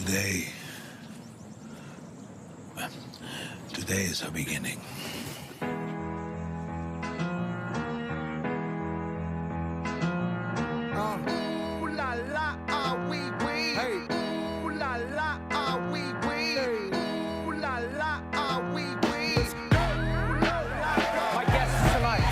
Today is our beginning. Ooh la la, ah wee wee. Hey. Ooh la la, ah wee wee. Hey. Ooh la la, ah wee wee. My guests tonight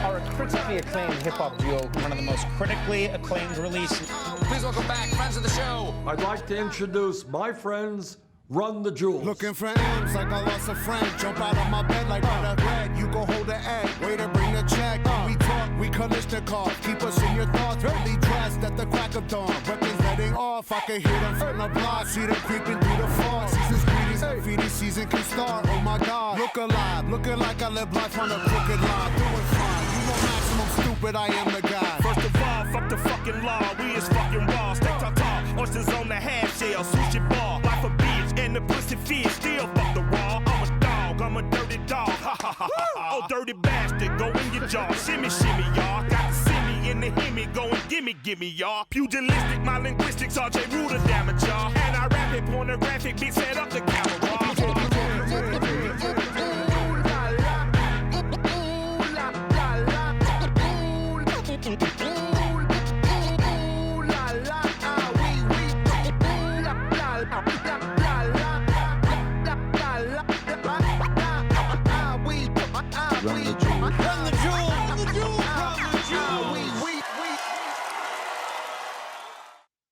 are a critically acclaimed hip-hop duo, one of the most critically acclaimed releases. Please welcome back friends of the show. I'd like to introduce my friends, Run the Jewels. Looking for M's like I lost a friend. Jump out of my bed like butter bread. You go hold the egg. Way to bring the check. We talk, we Kalishnikov. Keep us in your thoughts. Really dressed at the crack of dawn. Weapons letting off. I can hear them from the block. See them creeping through the fog. Season's greetings. Graffiti season can start. Oh my God. Look alive. Looking like I live life on a crooked line. Doing fine. You know maximum stupid. I am the guy. First of all, fuck the fucking law. We is fucking raw. Steak tartare. Oysters on the half shell. Sushi bar. Life a bitch. And the pussy fish. Still fuck the raw. I'm a dog. I'm a dirty dog. Ha ha ha ha. Oh, dirty bastard. Go in your jaw. Shimmy, shimmy, y'all. Got the simmy in the hemi. Go and gimme, y'all. Pugilistic. My linguistics. RJ Ruder damage, y'all. And I rap it. Pornographic. Beat set up the camera.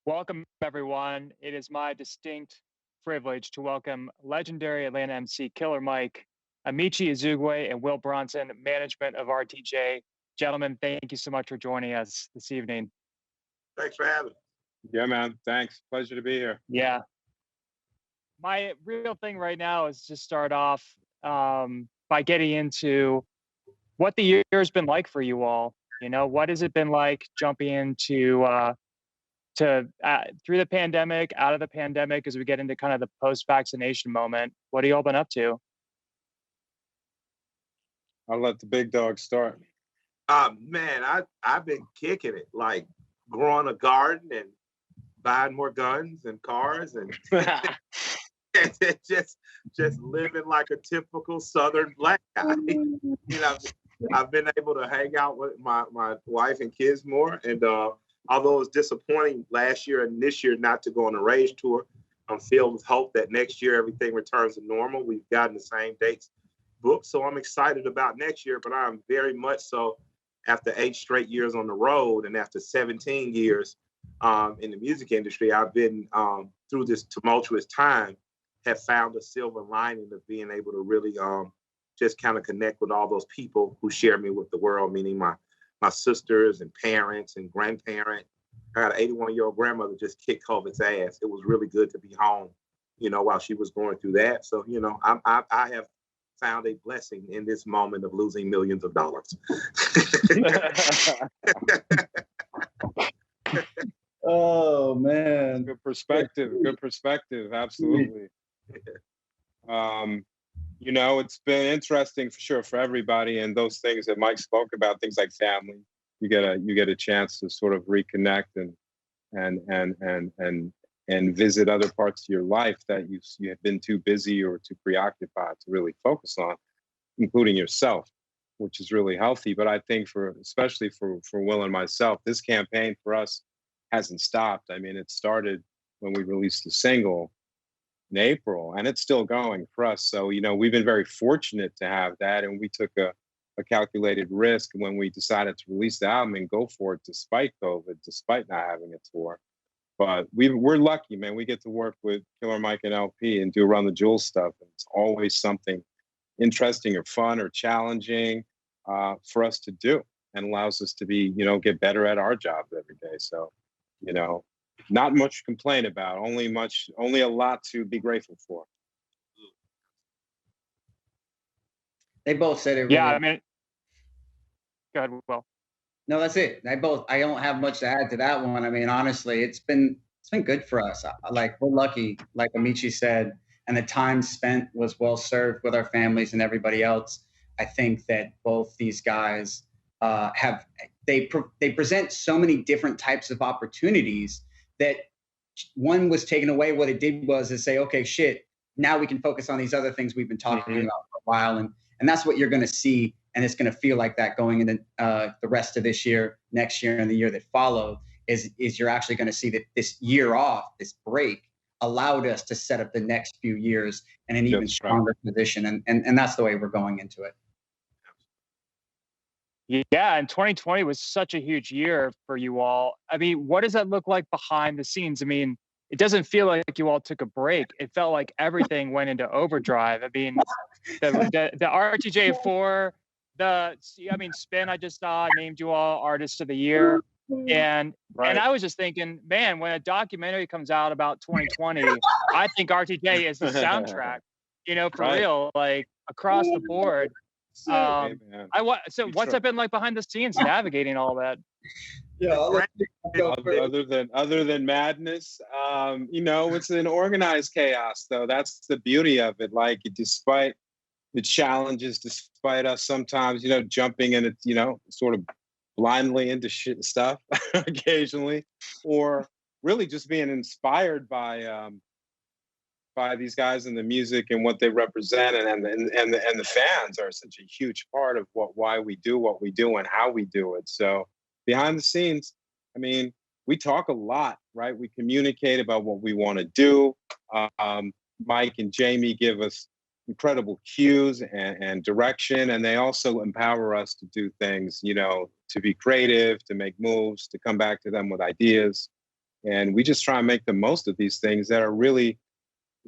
Welcome, everyone. It is my distinct privilege to welcome legendary Atlanta MC Killer Mike, Amaechi Uzoigwe, and Will Bronson, management of RTJ. Gentlemen, thank you so much for joining us this evening. Thanks for having me. Yeah, man. Thanks. Pleasure to be here. Yeah. My real thing right now is to start off by getting into what the year's been like for you all. You know, what has it been like jumping into through the pandemic, out of the pandemic, as we get into kind of the post-vaccination moment? What have you all been up to? I'll let the big dog start. Man, I've been kicking it, like growing a garden and buying more guns and cars and just living like a typical Southern black guy. You know, I've been able to hang out with my wife and kids more, and although it was disappointing last year and this year not to go on a Rage tour, I'm filled with hope that next year everything returns to normal. We've gotten the same dates booked, so I'm excited about next year, but I'm very much so, after 8 straight years on the road and after 17 years in the music industry, I've been through this tumultuous time, have found a silver lining of being able to really just kind of connect with all those people who share me with the world, meaning my sisters and parents and grandparents. I got an 81-year-old grandmother just kicked COVID's ass. It was really good to be home, you know, while she was going through that. So, you know, I have found a blessing in this moment of losing millions of dollars. Oh, man. Good perspective. Good perspective. Absolutely. You know, it's been interesting for sure for everybody, and those things that Mike spoke about, things like family, you get a chance to sort of reconnect and visit other parts of your life that you have been too busy or too preoccupied to really focus on, including yourself, which is really healthy. But I think especially for Will and myself, this campaign for us hasn't stopped. I mean, it started when we released the single in April, and it's still going for us. So, you know, we've been very fortunate to have that, and we took a calculated risk when we decided to release the album and go for it despite COVID, despite not having a tour. But we're lucky, man. We get to work with Killer Mike and LP and do Run the Jewels stuff. And it's always something interesting or fun or challenging for us to do, and allows us to be, you know, get better at our jobs every day. So, you know, not much to complain about, only a lot to be grateful for. They both said it. Really. Yeah, I mean, go ahead, Will. No, that's it. I don't have much to add to that one. I mean, honestly, it's been good for us. Like, we're lucky, like Amaechi said, and the time spent was well served with our families and everybody else. I think that both these guys they present so many different types of opportunities that one was taken away, what it did was is say, okay, shit, now we can focus on these other things we've been talking about for a while. And that's what you're going to see. And it's going to feel like that going into the rest of this year, next year, and the year that follow is you're actually going to see that this year off, this break, allowed us to set up the next few years in an even stronger position. And that's the way we're going into it. Yeah, and 2020 was such a huge year for you all. I mean, what does that look like behind the scenes? I mean, it doesn't feel like you all took a break. It felt like everything went into overdrive. I mean, the RTJ4, Spin, I just saw, named you all Artist of the Year. And I was just thinking, man, when a documentary comes out about 2020, I think RTJ is the soundtrack, for real, like across the board. So what's it been like behind the scenes navigating all that? Yeah, other than madness, it's an organized chaos though. That's the beauty of it. Like, despite the challenges, despite us sometimes, jumping in, sort of blindly into stuff occasionally, or really just being inspired by these guys and the music and what they represent, and the fans are such a huge part of why we do what we do and how we do it. So behind the scenes, I mean, we talk a lot, right? We communicate about what we want to do. Mike and Jamie give us incredible cues and direction, and they also empower us to do things, to be creative, to make moves, to come back to them with ideas. And we just try and make the most of these things that are really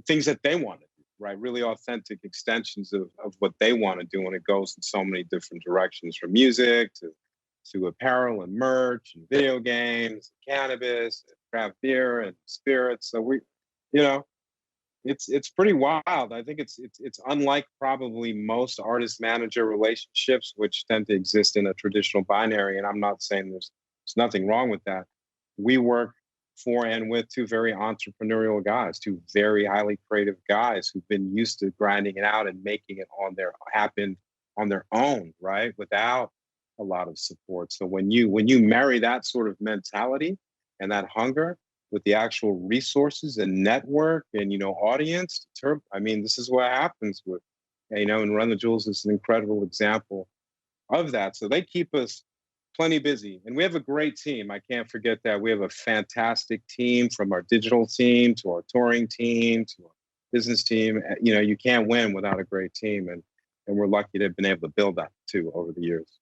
things that they want to do, right? Really authentic extensions of what they want to do. And it goes in so many different directions, from music to apparel and merch and video games, and cannabis, and craft beer and spirits. So it's pretty wild. I think it's unlike probably most artist-manager relationships, which tend to exist in a traditional binary. And I'm not saying there's nothing wrong with that. We work for and with two very entrepreneurial guys, two very highly creative guys who've been used to grinding it out and making it happen on their own, right? Without a lot of support. So when you marry that sort of mentality and that hunger with the actual resources and network and, audience, this is what happens with, and Run the Jewels is an incredible example of that. So they keep us plenty busy. And we have a great team. I can't forget that. We have a fantastic team, from our digital team to our touring team to our business team. You can't win without a great team. And we're lucky to have been able to build that too over the years.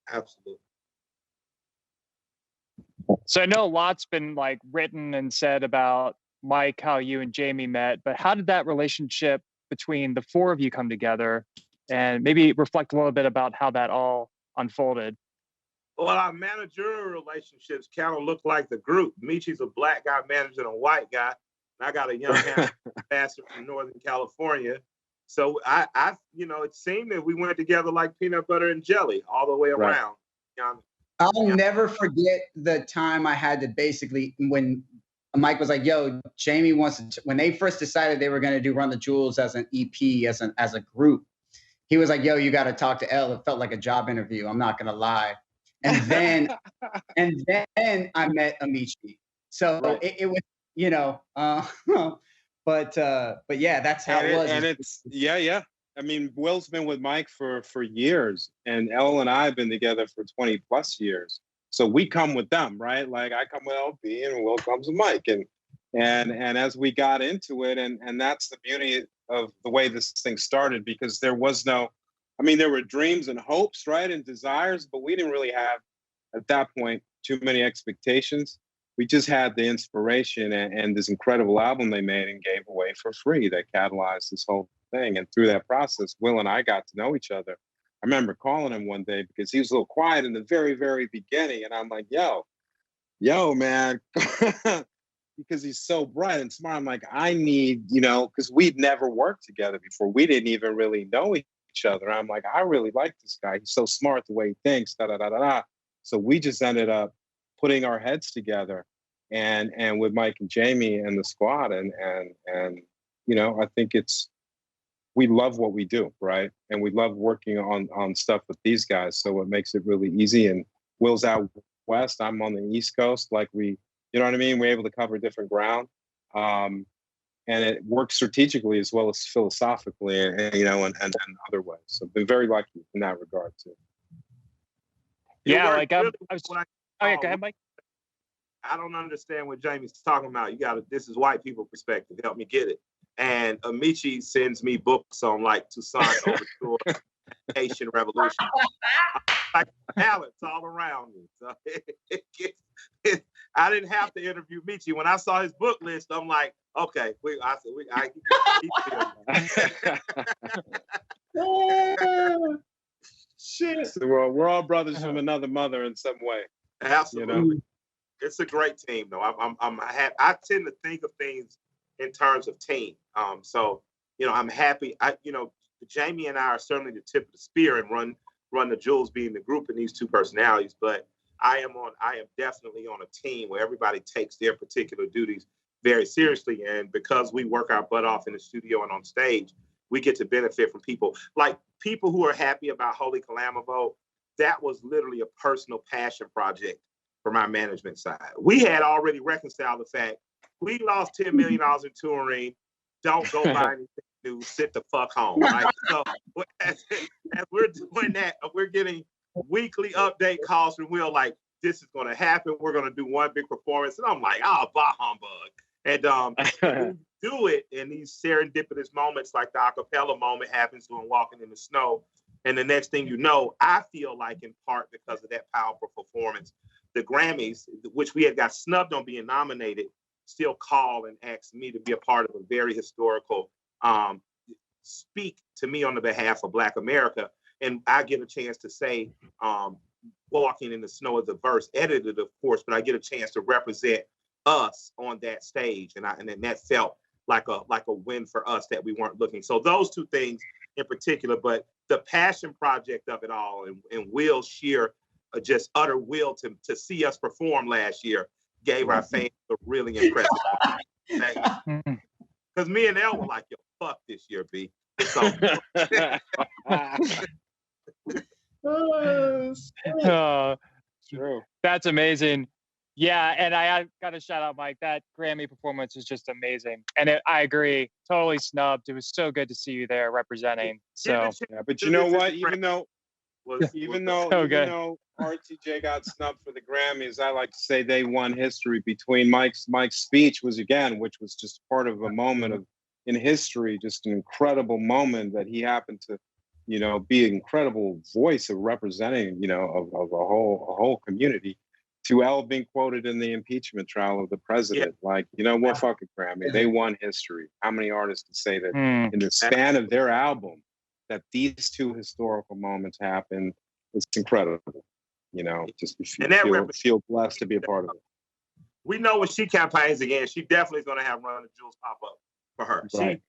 Absolutely. So I know a lot's been like written and said about Mike, how you and Jamie met, but how did that relationship between the four of you come together? And maybe reflect a little bit about how that all unfolded. Well, our managerial relationships kind of look like the group. Michi's a black guy managing a white guy, and I got a young pastor from Northern California. So it seemed that we went together like peanut butter and jelly all the way around. I'll never forget the time I had to basically, when Mike was like, yo, Jamie wants to, when they first decided they were going to do Run the Jewels as an EP, as a group, he was like, yo, you got to talk to Elle. It felt like a job interview. I'm not going to lie. And then I met Amaechi. So it was, but yeah, that's how it was. And it's, yeah. I mean, Will's been with Mike for years, and Elle and I have been together for 20 plus years. So we come with them, right? Like, I come with LP and Will comes with Mike. And as we got into it, and that's the beauty of the way this thing started, because there was there were dreams and hopes, right? And desires, but we didn't really have, at that point, too many expectations. We just had the inspiration and this incredible album they made and gave away for free that catalyzed this whole thing. And through that process, Will and I got to know each other. I remember calling him one day because he was a little quiet in the very, very beginning. And I'm like, yo, man, because he's so bright and smart. I'm like, I need, because we'd never worked together before. We didn't even really know each other. I'm like, I really like this guy. He's so smart the way he thinks, da-da-da-da-da. So we just ended up putting our heads together and with Mike and Jamie and the squad. And I think we love what we do, right? And we love working on stuff with these guys. So it makes it really easy. And Will's out west, I'm on the East Coast. Like we You know what I mean? We're able to cover different ground. And it works strategically as well as philosophically, and other ways. So I've been very lucky in that regard too. Yeah, Really like I was. go ahead, Mike. I don't understand what Jamie's talking about. This is white people perspective. Help me get it. And Amaechi sends me books on like Toussaint Overture, Haitian Revolution. Like talents all around me. So I didn't have to interview Amaechi. When I saw his book list, I'm like, okay, Shit. So we're all brothers from another mother in some way. Absolutely. It's a great team, though. I tend to think of things in terms of team. So I'm happy. Jamie and I are certainly the tip of the spear and run the jewels being the group in these two personalities. But I am definitely on a team where everybody takes their particular duties very seriously. And because we work our butt off in the studio and on stage, we get to benefit from people who are happy about Holy Calamavo. That was literally a personal passion project for my management side. We had already reconciled the fact we lost $10 million in touring. Don't go buy anything new. Sit the fuck home. Right? So as we're doing that, we're getting weekly update calls from Will like, this is going to happen. We're going to do one big performance. And I'm like, bah humbug. And we do it in these serendipitous moments, like the acapella moment happens when walking in the snow. And the next thing you know, I feel like in part because of that powerful performance, the Grammys, which we had got snubbed on being nominated, still call and ask me to be a part of a very historical speak to me on the behalf of Black America. And I get a chance to say, walking in the snow is a verse, edited, of course, but I get a chance to represent us on that stage. And that felt like a win for us that we weren't looking. So those two things in particular, but the passion project of it all and Will's sheer just utter will to see us perform last year gave our fans a really impressive because me and Elle were like, yo, fuck this year, B. So True. That's amazing. Yeah, and I got to shout out Mike. That Grammy performance was just amazing, and I agree, totally snubbed. It was so good to see you there representing. So, yeah, but you know what? Even though RTJ got snubbed for the Grammys, I like to say they won history. Between Mike's speech which was just part of a moment in history, just an incredible moment that he happened to, be an incredible voice of representing, of a whole community. To Elle being quoted in the impeachment trial of the president, what fucking Grammy? They won history. How many artists can say that in the span of their album that these two historical moments happened? It's incredible. Just feel blessed to be a part of it. We know when she campaigns again, she definitely is going to have Run the Jewels pop up for her. Right.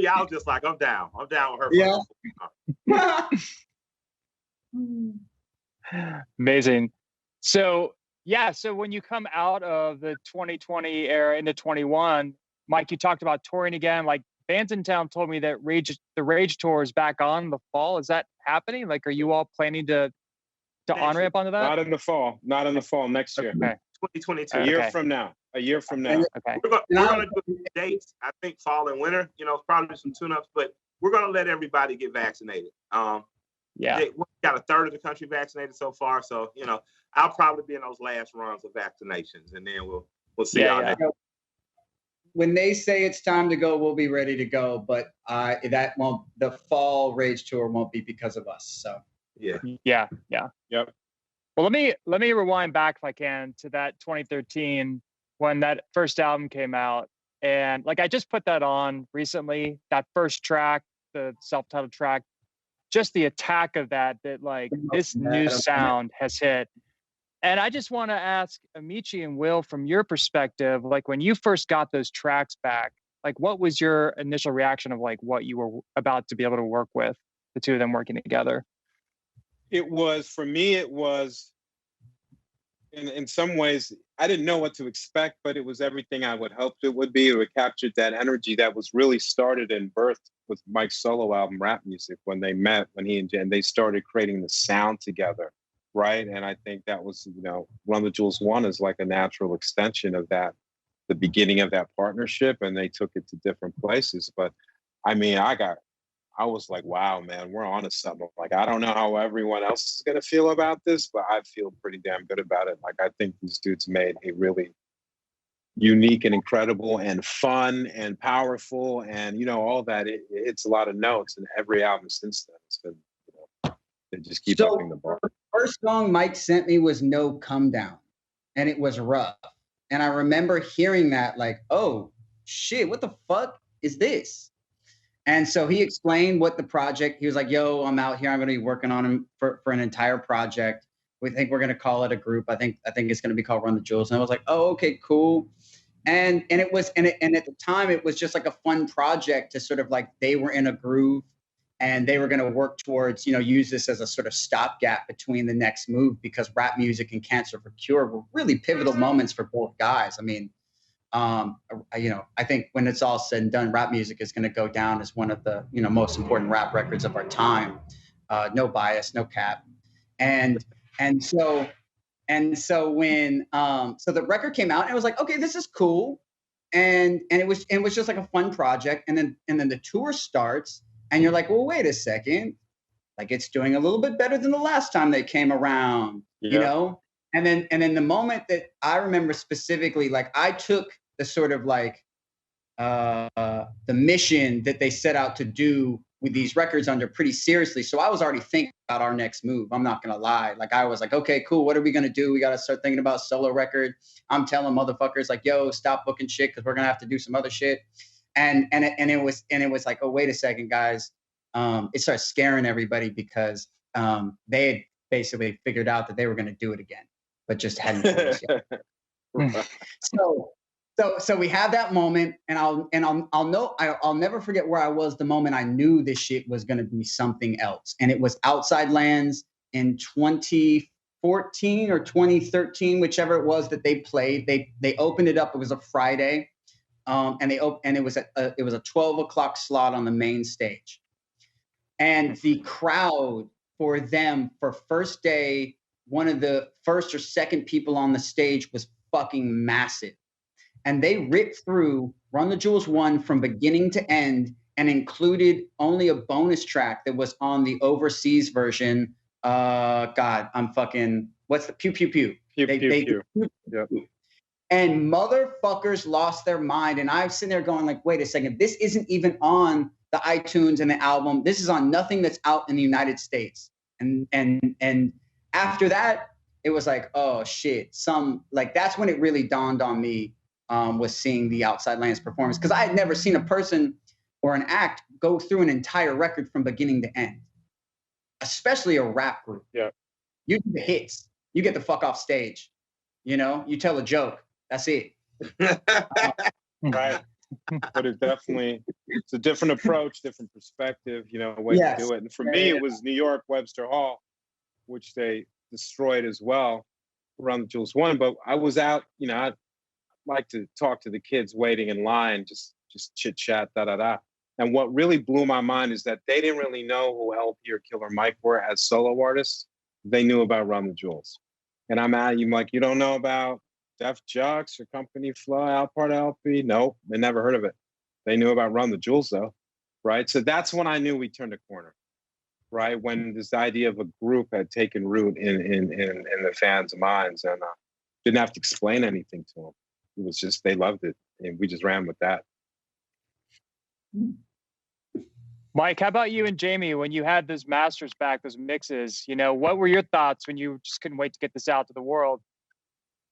I was just like, I'm down. I'm down with her. Yeah. Amazing. So when you come out of the 2020 era into 21, Mike, you talked about touring again. Like Bands in Town told me that the Rage tour is back on in the fall. Is that happening? Like, are you all planning to on-ramp onto that? Not in the fall. Next year. Okay. 2022. A year from now. Okay. We're going to do dates, I think, fall and winter. Probably some tune-ups, but we're going to let everybody get vaccinated. We got a third of the country vaccinated so far. So, I'll probably be in those last runs of vaccinations, and then we'll see how that goes. When they say it's time to go, we'll be ready to go. But the fall Rage tour won't be because of us. So yeah. Yep. Well, let me rewind back if I can to that 2013 when that first album came out, and I just put that on recently. That first track, the self-titled track, just the attack of that this new sound has hit. And I just want to ask Amaechi and Will, from your perspective, when you first got those tracks back, what was your initial reaction of what you were about to be able to work with, the two of them working together? For me, in some ways, I didn't know what to expect, but it was everything I would hoped it would be. It captured that energy that was really started and birthed with Mike's solo album, Rap Music, when they met, when he and they started creating the sound together, right? And I think that was, Run the Jewels 1 is like a natural extension of that, the beginning of that partnership, and they took it to different places. But I mean, I was like, wow, man, we're on to something. Like, I don't know how everyone else is going to feel about this, but I feel pretty damn good about it. Like, I think these dudes made a really unique and incredible and fun and powerful and, all that. It's a lot of notes, and every album since then has been, they just keep upping the bar. The first song Mike sent me was No Come Down, and it was rough. And I remember hearing that like, oh, shit, what the fuck is this? And so he explained what the project, he was like, yo, I'm out here. I'm going to be working on him for an entire project. We think we're going to call it a group. I think it's going to be called Run the Jewels. And I was like, oh, okay, cool. And at the time it was just like a fun project to sort of like, they were in a groove and they were going to work towards, use this as a sort of stopgap between the next move, because rap music and Cancer for Cure were really pivotal moments for both guys. I mean, I think when it's all said and done, rap music is going to go down as one of the, most important rap records of our time. No bias, no cap. And so when, so the record came out and it was like, okay, this is cool. And it was just like a fun project. And then the tour starts and you're like, well, wait a second. Like, it's doing a little bit better than the last time they came around, And then the moment that I remember specifically, like, I took the sort of like the mission that they set out to do with these records under pretty seriously. So I was already thinking about our next move. I'm not going to lie. Like, I was like, okay, cool. What are we going to do? We got to start thinking about solo record. I'm telling motherfuckers like, yo, stop booking shit, because we're going to have to do some other shit. And it was like, oh, wait a second, guys. It started scaring everybody because they had basically figured out that they were going to do it again, but just hadn't finished yet. So we have that moment, and I'll never forget where I was the moment I knew this shit was going to be something else. And it was Outside Lands in 2014 or 2013, whichever it was that they played. They opened it up. It was a Friday, and it was a 12 o'clock slot on the main stage, and the crowd for them for first day, one of the first or second people on the stage was fucking massive. And they ripped through Run the Jewels 1 from beginning to end and included only a bonus track that was on the overseas version. God, what's the Pew Pew Pew? Pew. Yep. And motherfuckers lost their mind. And I was sitting there going like, wait a second, this isn't even on the iTunes and the album. This is on nothing that's out in the United States. And after that, it was like, oh shit. That's when it really dawned on me, was seeing the Outside Lands performance. Because I had never seen a person or an act go through an entire record from beginning to end, especially a rap group. Yeah. You do the hits. You get the fuck off stage. You tell a joke. That's it. Right. But it's a different approach, different perspective, way to do it. And for me, it was New York Webster Hall, which they destroyed as well, Run the Jewels 1. But I was out, I'd like to talk to the kids waiting in line, just chit chat, da. And what really blew my mind is that they didn't really know who LP or Killer Mike were as solo artists. They knew about Run the Jewels. And I'm like, you don't know about Def Jux or Company Flow, out part of LP? Nope, they never heard of it. They knew about Run the Jewels though, right? So that's when I knew we turned a corner, right? When this idea of a group had taken root in the fans' minds, and didn't have to explain anything to them. It was just, they loved it, and we just ran with that. Mike, how about you and Jamie, when you had those masters back, those mixes, what were your thoughts when you just couldn't wait to get this out to the world?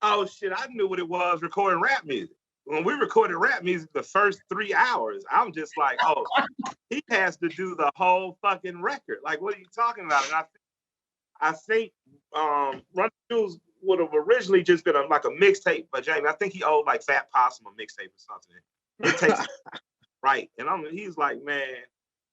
Oh shit, I knew what it was recording rap music. When we recorded rap music the first 3 hours, I'm just like, oh, he has to do the whole fucking record. Like, what are you talking about? And I think Run the Jewels would have originally just been like a mixtape by Jamie. I think he owed like Fat Possum a mixtape or something. It takes right. And he's like, man,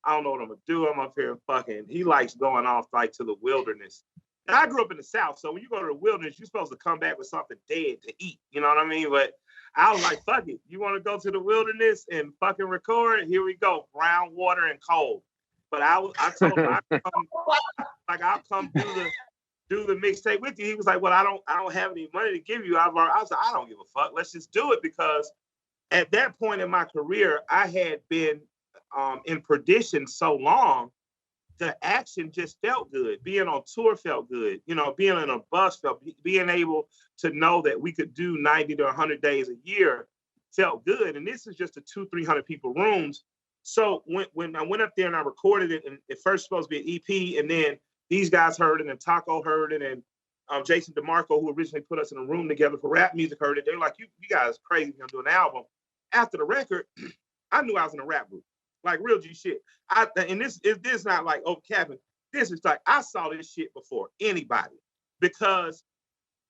I don't know what I'm gonna do. I'm up here fucking. He likes going off like to the wilderness. And I grew up in the South, so when you go to the wilderness, you're supposed to come back with something dead to eat. You know what I mean? But I was like, fuck it. You want to go to the wilderness and fucking record? Here we go. Brown water and cold. But I told him I'll come do the mixtape with you. He was like, well, I don't have any money to give you. I was like, I don't give a fuck. Let's just do it, because at that point in my career, I had been in perdition so long, the action just felt good. Being on tour felt good. You know, being in a bus being able to know that we could do 90 to 100 days a year felt good. And this is just a 200-300 people rooms. So when I went up there and I recorded it, and it first supposed to be an EP, and then these guys heard it, and Taco heard it, and Jason DeMarco, who originally put us in a room together for rap music, heard it. They were like, you guys crazy, you're gonna do an album. After the record, I knew I was in a rap group. Like real G shit. And this is not like, oh, Kevin. This is like, I saw this shit before anybody, because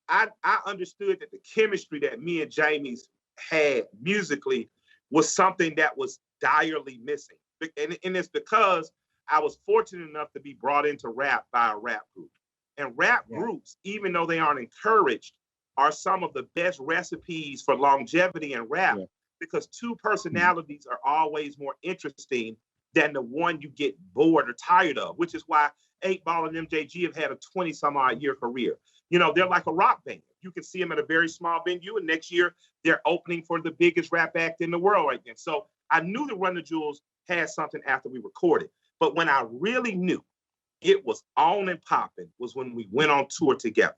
I understood that the chemistry that me and Jamie's had musically was something that was direly missing. And it's because I was fortunate enough to be brought into rap by a rap group. And rap groups, even though they aren't encouraged, are some of the best recipes for longevity in rap. Yeah. Because two personalities are always more interesting than the one you get bored or tired of, which is why 8Ball and MJG have had a 20-some-odd year career. You know, they're like a rock band. You can see them at a very small venue, and next year they're opening for the biggest rap act in the world right then. So I knew the Run the Jewels had something after we recorded. But when I really knew it was on and popping was when we went on tour together.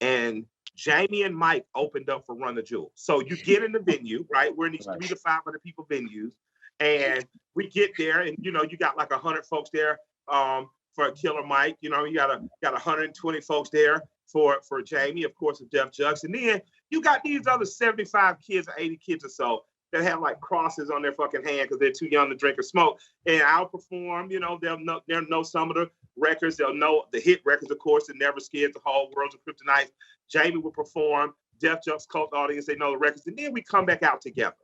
And Jamie and Mike opened up for Run the Jewels. So you get in the venue, right? We're in these 300 to 500 people venues, and we get there, and you know, you got like 100 folks there for Killer Mike. You know, you got 120 folks there for Jamie, of course, with Def Jux, and then you got these other 75 kids or 80 kids or so that have like crosses on their fucking hand because they're too young to drink or smoke. And I'll perform. You know, they'll know some of the records. They'll know the hit records, of course, that Never Scared, The Whole World's a Kryptonite. Jamie will perform. Def Jux cult audience, they know the records. And then we come back out together.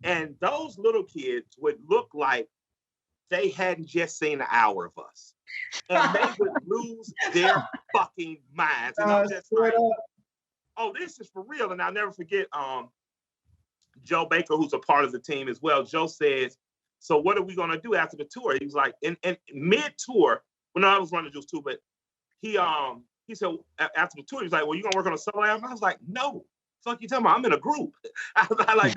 And those little kids would look like they hadn't just seen an hour of us. And they would lose their fucking minds. And I'm just like, oh, this is for real. And I'll never forget Joe Baker, who's a part of the team as well. Joe says, so what are we going to do after the tour? He was like, in mid-tour, well, no, I was running the Juice too, but he said, after the tour, he was like, well, you going to work on a solo album? I was like, no. Fuck you talking about? I'm in a group. I was like,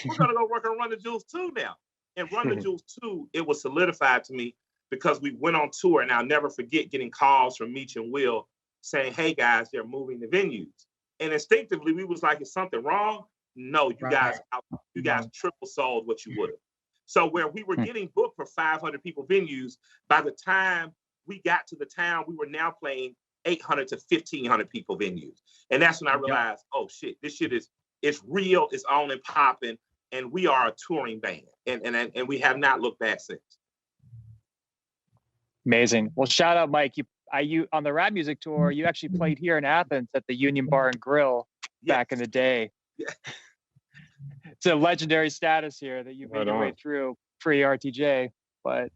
we're going to go work on Run the Jewels 2 now. And Run the Jewels 2, it was solidified to me because we went on tour, and I'll never forget getting calls from Meech and Will saying, hey, guys, they're moving the venues. And instinctively, we was like, is something wrong? No, you guys triple sold what you would have. So where we were getting booked for 500 people venues, by the time we got to the town, we were now playing 800 to 1,500 people venues. And that's when I realized, oh shit, this shit it's real, it's on and popping, and we are a touring band. And we have not looked back since. Amazing. Well, shout out, Mike. You on the rap music tour, you actually played here in Athens at the Union Bar and Grill back in the day. Yeah. It's a legendary status here that you made your way through pre-RTJ. But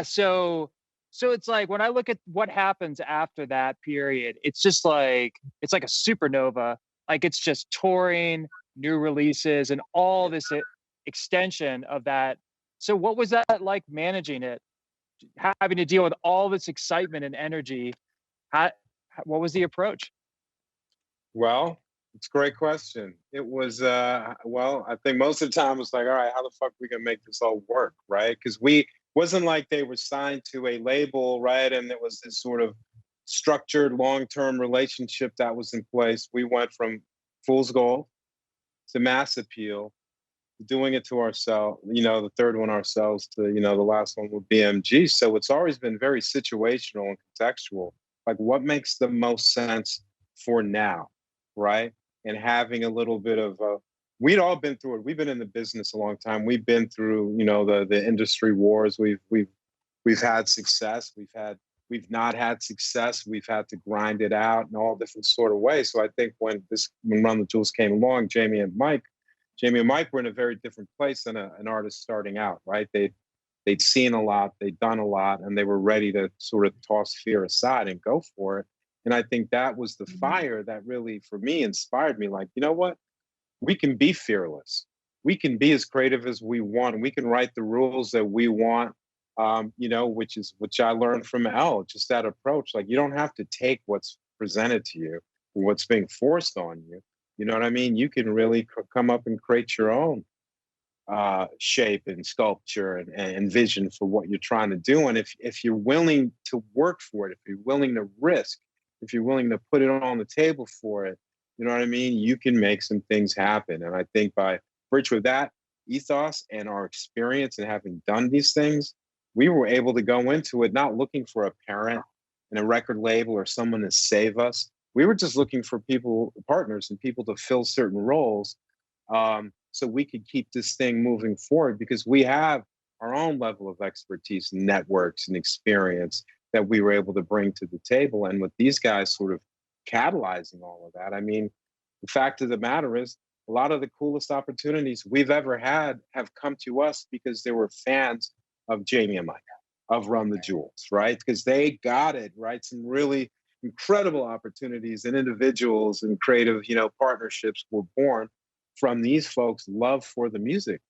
so it's like when I look at what happens after that period, it's just like it's like a supernova. Like it's just touring, new releases, and all this extension of that. So what was that like managing it? Having to deal with all this excitement and energy. What was the approach? Well, it's a great question. It was, I think most of the time it was like, all right, how the fuck are we gonna make this all work, right? Because wasn't like they were signed to a label, right? And it was this sort of structured long-term relationship that was in place. We went from Fool's Gold to Mass Appeal, doing it to ourselves, the third one ourselves to, the last one with BMG. So it's always been very situational and contextual. Like what makes the most sense for now, right? And having a little bit of we'd all been through it. We've been in the business a long time. We've been through, the industry wars. We've had success. We've not had success. We've had to grind it out in all different sort of ways. So I think when Run the Jewels came along, Jamie and Mike were in a very different place than an artist starting out, right? They'd seen a lot, they'd done a lot, and they were ready to sort of toss fear aside and go for it. And I think that was the fire that really, for me, inspired me. Like, you know what? We can be fearless. We can be as creative as we want. We can write the rules that we want. which I learned from Elle, just that approach. Like, you don't have to take what's presented to you or what's being forced on you. You know what I mean? You can really come up and create your own shape and sculpture and vision for what you're trying to do. And if you're willing to work for it, if you're willing to risk, if you're willing to put it on the table for it, you know what I mean? You can make some things happen. And I think by virtue of that ethos and our experience and having done these things, we were able to go into it not looking for a parent and a record label or someone to save us. We were just looking for partners and people to fill certain roles, so we could keep this thing moving forward, because we have our own level of expertise, networks, and experience that we were able to bring to the table. And with these guys sort of catalyzing all of that, I mean, the fact of the matter is, a lot of the coolest opportunities we've ever had have come to us because they were fans of Jamie and Mike, of Run the Jewels, right? Because they got it, right? Some really incredible opportunities and individuals and creative, partnerships were born from these folks' love for the music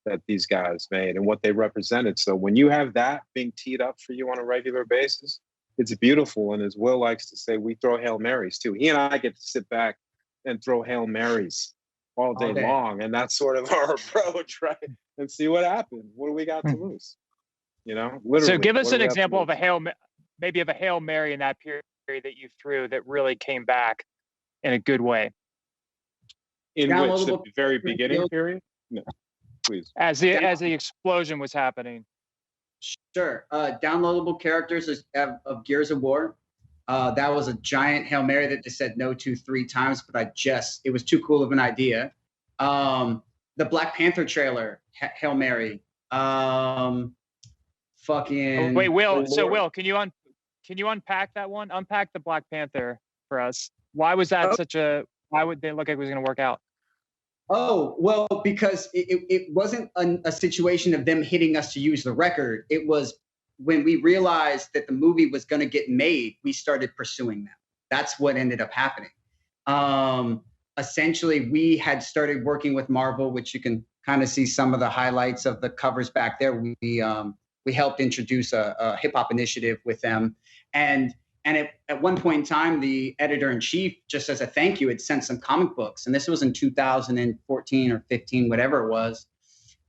that these guys made and what they represented. So when you have that being teed up for you on a regular basis, it's beautiful. And as Will likes to say, we throw Hail Marys too. He and I get to sit back and throw Hail Marys all day long. And that's sort of our approach, right? And see what happens. What do we got to lose? Literally. So give us an example of a Hail Mary in that period that you threw that really came back in a good way. In which, the very beginning period? No, please. As the explosion was happening. Sure. Downloadable characters of Gears of War. That was a giant Hail Mary that they said no to 3 times, but it was too cool of an idea. The Black Panther trailer, Hail Mary. Wait, Will. So Will, can you unpack that one? Unpack the Black Panther for us. Why was that why would they look like it was going to work out? Oh, well, because it wasn't a situation of them hitting us to use the record. It was when we realized that the movie was going to get made, we started pursuing them. That's what ended up happening. Essentially, we had started working with Marvel, which you can kind of see some of the highlights of the covers back there. We helped introduce a hip hop initiative with them. And at one point in time, the editor-in-chief, just as a thank you, had sent some comic books. And this was in 2014 or 15, whatever it was.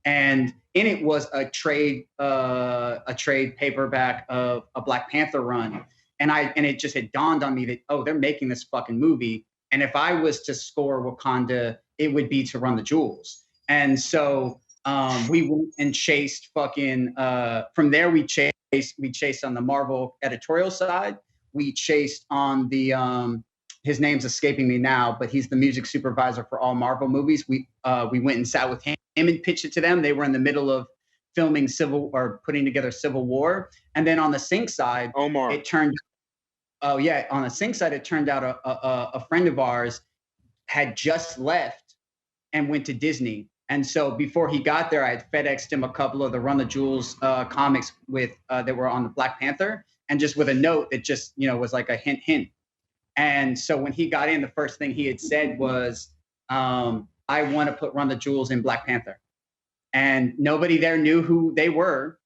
And in it was a trade paperback of a Black Panther run. And it just had dawned on me that, they're making this fucking movie. And if I was to score Wakanda, it would be to Run the Jewels. And so we went and chased from there we chased on the Marvel editorial side. We chased on the his name's escaping me now, but he's the music supervisor for all Marvel movies. We went and sat with him and pitched it to them. They were in the middle of filming putting together Civil War. And then on the sync side, on the sync side, it turned out a friend of ours had just left and went to Disney. And so before he got there, I had FedExed him a couple of the Run the Jewels comics that were on the Black Panther, and just with a note that just, was like a hint. And so when he got in, the first thing he had said was, I want to put Run the Jewels in Black Panther. And nobody there knew who they were.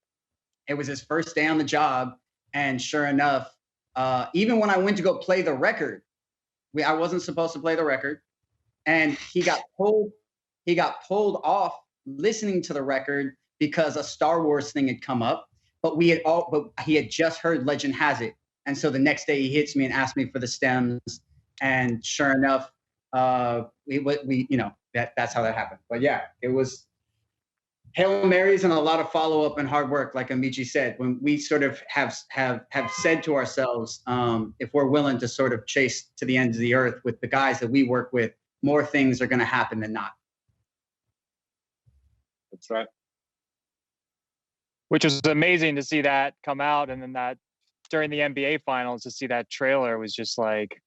It was his first day on the job. And sure enough, even when I went to go play the record, I wasn't supposed to play the record. And he got pulled off listening to the record because a Star Wars thing had come up. But he had just heard Legend Has It. And so the next day he hits me and asks me for the stems. And sure enough, that's how that happened. But yeah, it was Hail Marys and a lot of follow-up and hard work, like Amaechi said, when we sort of have said to ourselves, if we're willing to sort of chase to the ends of the earth with the guys that we work with, more things are going to happen than not. That's right. Which was amazing to see that come out. And then that during the NBA finals, to see that trailer was just like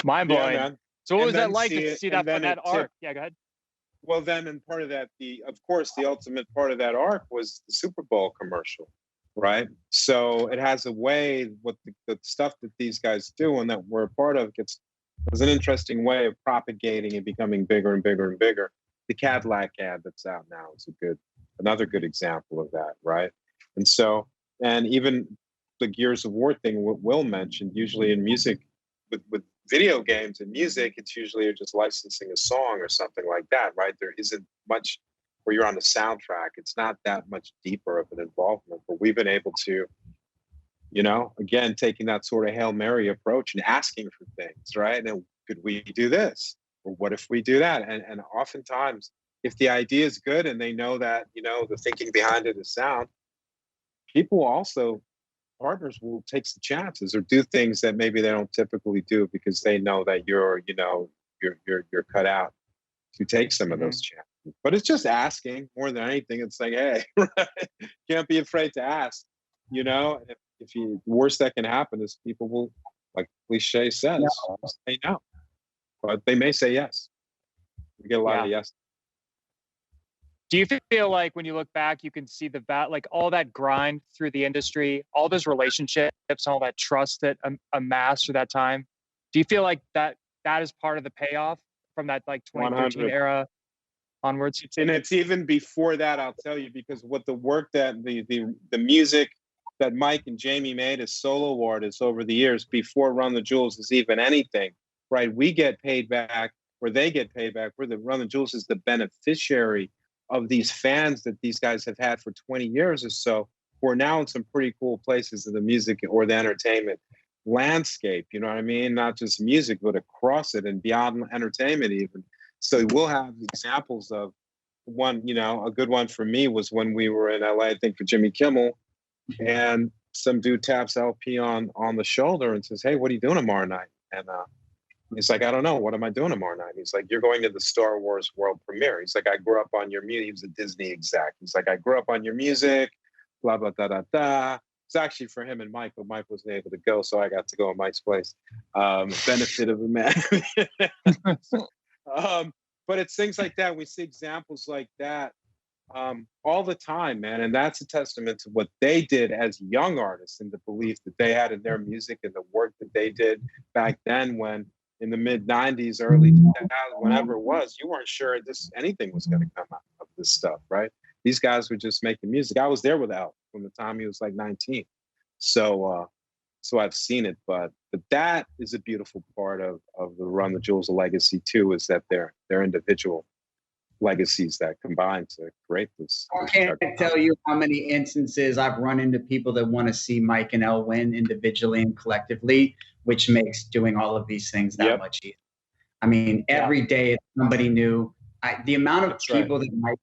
mind blowing. Yeah, so what was that like to see that from that arc? Yeah, go ahead. Well, then, and part of that, of course, the ultimate part of that arc was the Super Bowl commercial, right? So it has a way, what the stuff that these guys do and that we're a part of was an interesting way of propagating and becoming bigger and bigger and bigger. The Cadillac ad that's out now is another good example of that, right? And so, and even the Gears of War thing Will mentioned, usually in music, with video games and music, it's usually just licensing a song or something like that, right? There isn't much where you're on the soundtrack. It's not that much deeper of an involvement, but we've been able to, you know, again, taking that sort of Hail Mary approach and asking for things, right? And could we do this? Or what if we do that? And oftentimes, if the idea is good and they know that, you know, the thinking behind it is sound, people also, partners will take some chances or do things that maybe they don't typically do because they know that you're, you know, you're cut out to take some of those chances. But it's just asking more than anything. It's like, hey, right? Can't be afraid to ask, you know. If the worst that can happen is people will, like cliche says, say no, but they may say yes. We get a lot of yes. Do you feel like when you look back, you can see like all that grind through the industry, all those relationships, all that trust that amassed through that time? Do you feel like that is part of the payoff from that like 2013 era onwards? And it's even before that, I'll tell you, because what the work that the music that Mike and Jamie made as solo artists over the years before Run the Jewels is even anything, right? We get paid back, or they get paid back. We're the Run the Jewels is the beneficiary of these fans that these guys have had for 20 years or so, who are now in some pretty cool places in the music or the entertainment landscape, you know what I mean? Not just music, but across it and beyond entertainment even. So we'll have examples of one, you know, a good one for me was when we were in LA, I think for Jimmy Kimmel, and some dude taps LP on the shoulder and says, hey, what are you doing tomorrow night? And he's like, I don't know. What am I doing tomorrow night? He's like, you're going to the Star Wars world premiere. He's like, I grew up on your music. He was a Disney exec. He's like, I grew up on your music, blah, blah, da, da, da. It's actually for him and Mike, but Mike wasn't able to go, so I got to go at Mike's place. Benefit of a man. But it's things like that. We see examples like that all the time, man. And that's a testament to what they did as young artists and the belief that they had in their music and the work that they did back then when in the mid 90s, early 2000s, whenever it was, you weren't sure anything was going to come out of this stuff, right? These guys were just making music. I was there with Al from the time he was like 19. So I've seen it, but that is a beautiful part of the Run the Jewels legacy too, is that they're individual legacies that combine to create this. I can't tell you how many instances I've run into people that want to see Mike and El win individually and collectively, which makes doing all of these things that much easier. I mean, every day it's somebody new. The amount of people that Mike,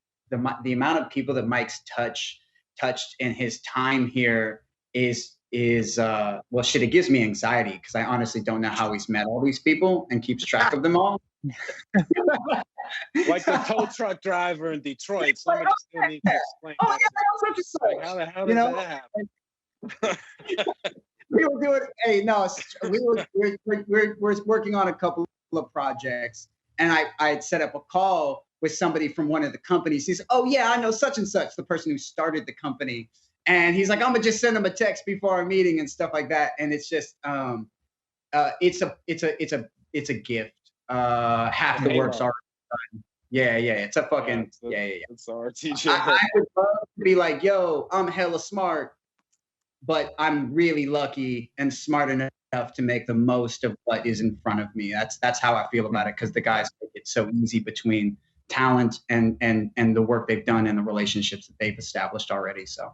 the amount of people that Mike's touched in his time here is well, shit, it gives me anxiety because I honestly don't know how he's met all these people and keeps track of them all. Like the tow truck driver in Detroit. Somebody still needs to explain. Oh, yeah, that's like, how the hell did that happen? We were doing. Hey, no, we're working on a couple of projects, and I had set up a call with somebody from one of the companies. He's, oh yeah, I know such and such, the person who started the company, and he's like, I'm gonna just send him a text before our meeting and stuff like that, and it's just it's a gift. Half the work's already done. Yeah, it's a fucking It's our teacher. I would love to be like, yo, I'm hella smart, but I'm really lucky and smart enough to make the most of what is in front of me. That's how I feel about it, because the guys make it so easy between talent and the work they've done and the relationships that they've established already. So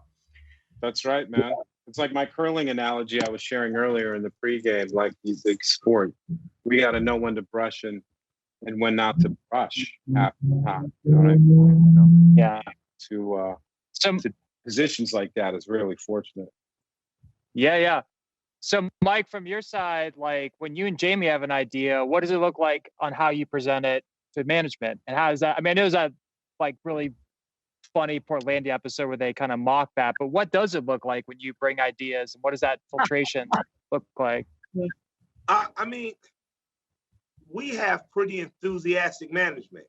that's right, man. It's like my curling analogy I was sharing earlier in the pregame, like the sport. We got to know when to brush and when not to brush half the time. You know what I mean? Yeah. To positions like that is really fortunate. Yeah. So, Mike, from your side, like when you and Jamie have an idea, what does it look like on how you present it to management? And how does that? I mean, I know it was that like really funny Portlandia episode where they kind of mock that, but what does it look like when you bring ideas, and what does that filtration look like? I mean, we have pretty enthusiastic management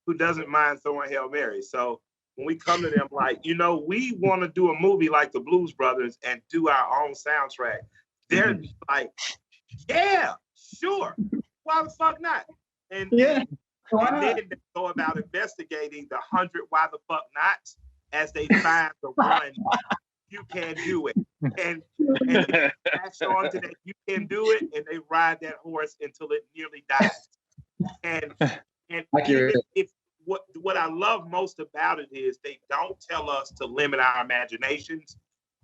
who doesn't mind throwing Hail Mary. So when we come to them like, you know, we want to do a movie like the Blues Brothers and do our own soundtrack, they're like, yeah, sure. Why the fuck not? And then they go about investigating the 100 why the fuck nots. as they find the one, you can do it. And they latch on to that, you can do it, and they ride that horse until it nearly dies. And even if what I love most about it is they don't tell us to limit our imaginations.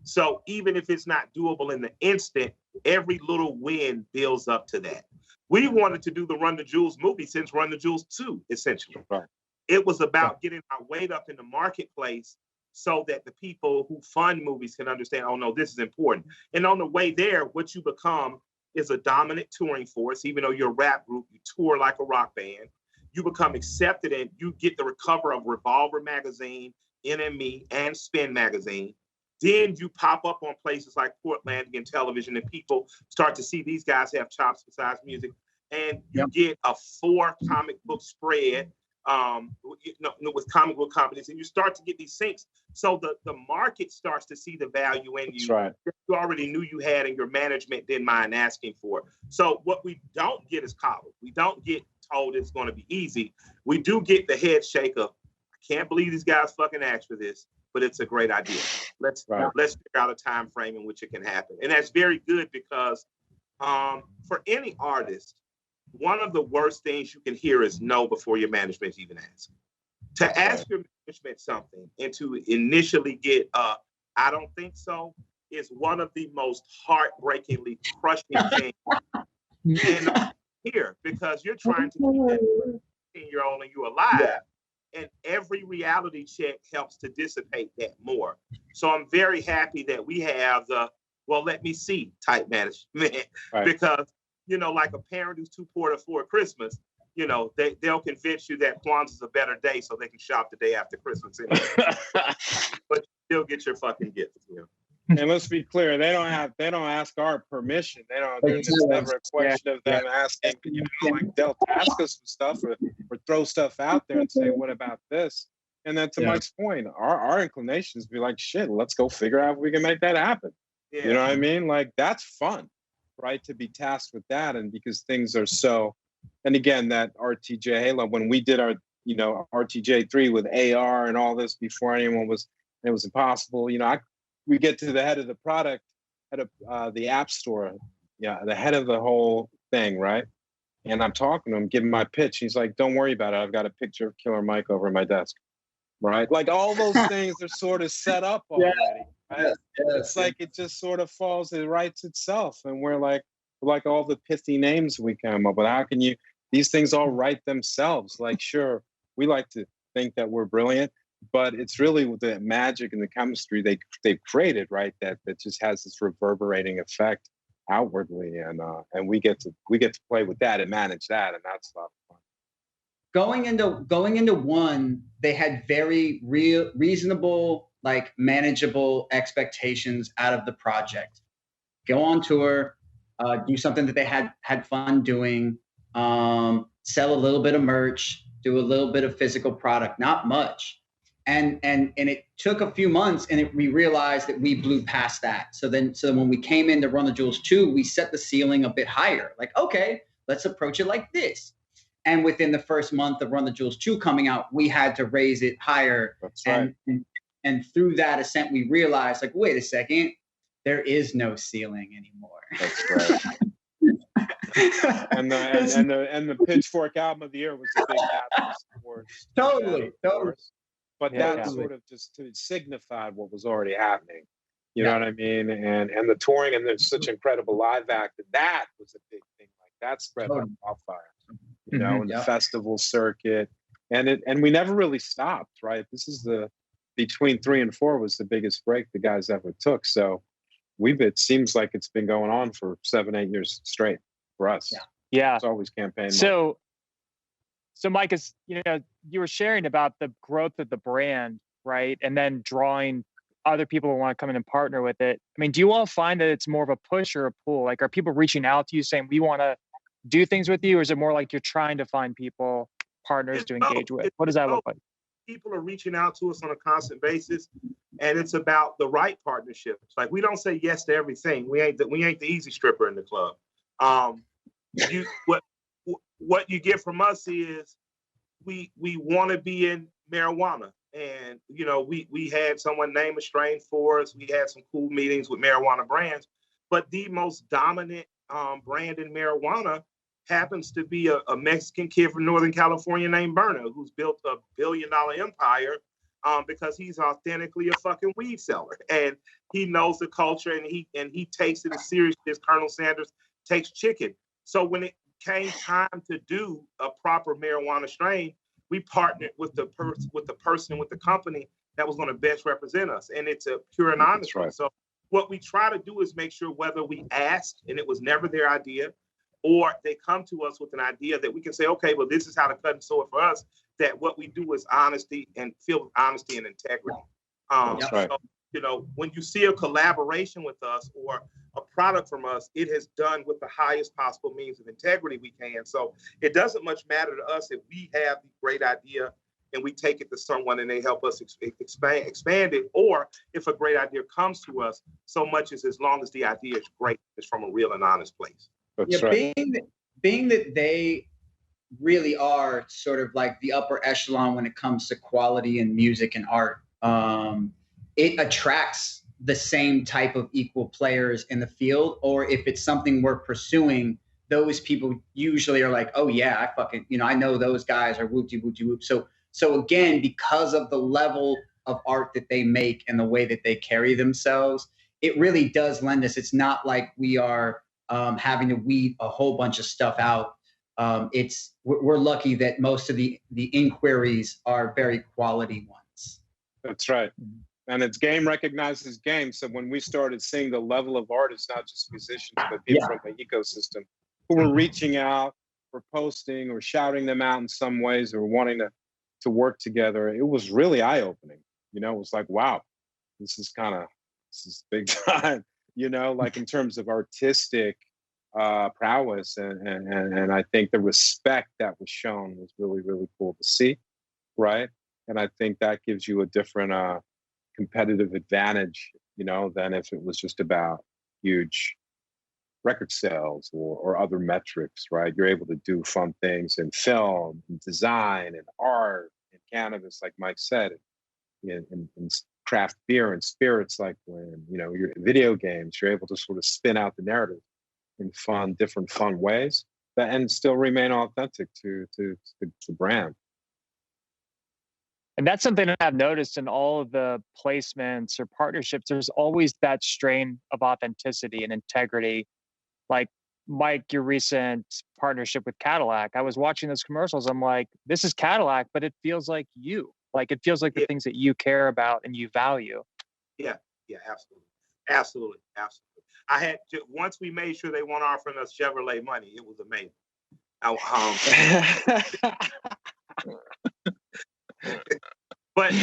So even if it's not doable in the instant, every little win builds up to that. We wanted to do the Run the Jewels movie since Run the Jewels 2, essentially. Right. It was about getting our weight up in the marketplace so that the people who fund movies can understand, oh no, this is important. And on the way there, what you become is a dominant touring force. Even though you're a rap group, you tour like a rock band. You become accepted and you get the cover of Revolver magazine, NME, and Spin magazine. Then you pop up on places like Portlandian Television, and people start to see these guys have chops besides music. And you get a 4 comic book spread with comic book companies, and you start to get these syncs. So the market starts to see the value in you. Right. You already knew you had, and your management didn't mind asking for it. So what we don't get is coddled. We don't get told it's going to be easy. We do get the head shake of, I can't believe these guys fucking asked for this, but it's a great idea. Let's figure out a time frame in which it can happen. And that's very good because for any artist, one of the worst things you can hear is no before your management even asks. To ask your management something and to initially get I don't think so is one of the most heartbreakingly crushing things and here, because you're trying to keep that 15-year-old and you alive. And every reality check helps to dissipate that more. So I'm very happy that we have the, well, let me see type management, because, you know, like a parent who's too poor to afford Christmas, you know, they'll convince you that Kwanzaa's a better day so they can shop the day after Christmas. But you'll get your fucking gift. You know? And let's be clear, they don't ask our permission. There's never a question of them asking, you know, like they'll ask us for stuff or throw stuff out there and say, what about this? And then to Mike's point, our inclinations be like, shit, let's go figure out if we can make that happen. You know what I mean? Like, that's fun, right? To be tasked with that. And because things are so, and again, that RTJ Halo, when we did our, you know, RTJ 3 with AR and all this before anyone was, it was impossible. You know, we get to the head of the product, head of the app store, the head of the whole thing, right? And I'm talking to him, giving my pitch. He's like, don't worry about it. I've got a picture of Killer Mike over my desk, right? Like all those things are sort of set up already, right? It's like it just sort of falls, it writes itself. And we're like all the pithy names we come up with. How can you, these things all write themselves? Like, sure, we like to think that we're brilliant, but it's really the magic and the chemistry they've created, right? That just has this reverberating effect outwardly, and we get to play with that and manage that, and that's a lot of fun. Going into one, they had very reasonable, like manageable expectations out of the project. Go on tour, do something that they had fun doing, sell a little bit of merch, do a little bit of physical product, not much. And it took a few months, and we realized that we blew past that. So when we came in to Run the Jewels 2, we set the ceiling a bit higher. Like, okay, let's approach it like this. And within the first month of Run the Jewels 2 coming out, we had to raise it higher. That's right. And through that ascent, we realized, like, wait a second, there is no ceiling anymore. That's right. and the Pitchfork album of the year was a big catalyst for us. Totally. But that sort of just signified what was already happening. You know what I mean? And the touring, and there's such incredible live act, that was a big thing. Like that spread like wildfire, you know, and the festival circuit. And we never really stopped, right? This is between 3 and 4 was the biggest break the guys ever took. So it seems like it's been going on for 7-8 years straight for us. Yeah. It's always campaign. So Mike, you were sharing about the growth of the brand, right? And then drawing other people who want to come in and partner with it. I mean, do you all find that it's more of a push or a pull? Like, are people reaching out to you saying, we want to do things with you? Or is it more like you're trying to find partners to engage with? What does that look like? People are reaching out to us on a constant basis, and it's about the right partnerships. Like, we don't say yes to everything. We ain't the easy stripper in the club. What you get from us is we want to be in marijuana, And, you know, we had someone name a strain for us. We had some cool meetings with marijuana brands, but the most dominant brand in marijuana happens to be a Mexican kid from Northern California named Berna, who's built a $1 billion empire because he's authentically a fucking weed seller. And he knows the culture, and he takes it as seriously as Colonel Sanders takes chicken. So when it came time to do a proper marijuana strain, we partnered with the person with the company that was going to best represent us, and it's a pure and honest. Right. So what we try to do is make sure whether we asked and it was never their idea, or they come to us with an idea that we can say, okay, well, this is how to cut and sew it for us, that what we do is honesty and filled with honesty and integrity. That's right. So, you know, when you see a collaboration with us or a product from us, it has done with the highest possible means of integrity we can. So it doesn't much matter to us if we have the great idea and we take it to someone and they help us expand it, or if a great idea comes to us, so much as long as the idea is great, it's from a real and honest place. That's right. Being that they really are sort of like the upper echelon when it comes to quality in music and art, it attracts the same type of equal players in the field. Or if it's something we're pursuing, those people usually are like, oh yeah, I fucking, you know, I know those guys are whoop-de-whoop-de-whoop. So again, because of the level of art that they make and the way that they carry themselves, it really does lend us. It's not like we are having to weed a whole bunch of stuff out. We're lucky that most of the inquiries are very quality ones. That's right. And it's game recognizes game. So when we started seeing the level of artists, not just musicians, but people from the ecosystem who were reaching out or posting or shouting them out in some ways or wanting to work together, it was really eye-opening. You know, it was like, wow, this is big time, you know, like in terms of artistic prowess. And I think the respect that was shown was really, really cool to see, right? And I think that gives you a different competitive advantage, you know, than if it was just about huge record sales or other metrics, right? You're able to do fun things in film, and design, and art, and cannabis, like Mike said, and craft beer and spirits, like when, you know, you're video games, you're able to sort of spin out the narrative in different fun ways, and still remain authentic to the brand. And that's something that I've noticed in all of the placements or partnerships. There's always that strain of authenticity and integrity. Like, Mike, your recent partnership with Cadillac, I was watching those commercials. I'm like, this is Cadillac, but it feels like you. Like, it feels like the things that you care about and you value. Yeah, absolutely. I had once we made sure they weren't offering us Chevrolet money. It was amazing. But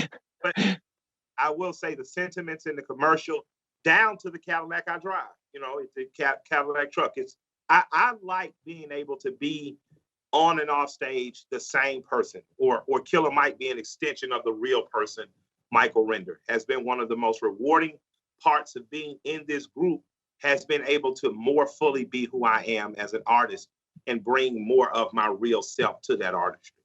I will say the sentiments in the commercial, down to the Cadillac I drive. You know, it's a Cadillac truck. I like being able to be on and off stage the same person, or Killer Mike be an extension of the real person. Michael Render has been one of the most rewarding parts of being in this group, has been able to more fully be who I am as an artist and bring more of my real self to that artistry.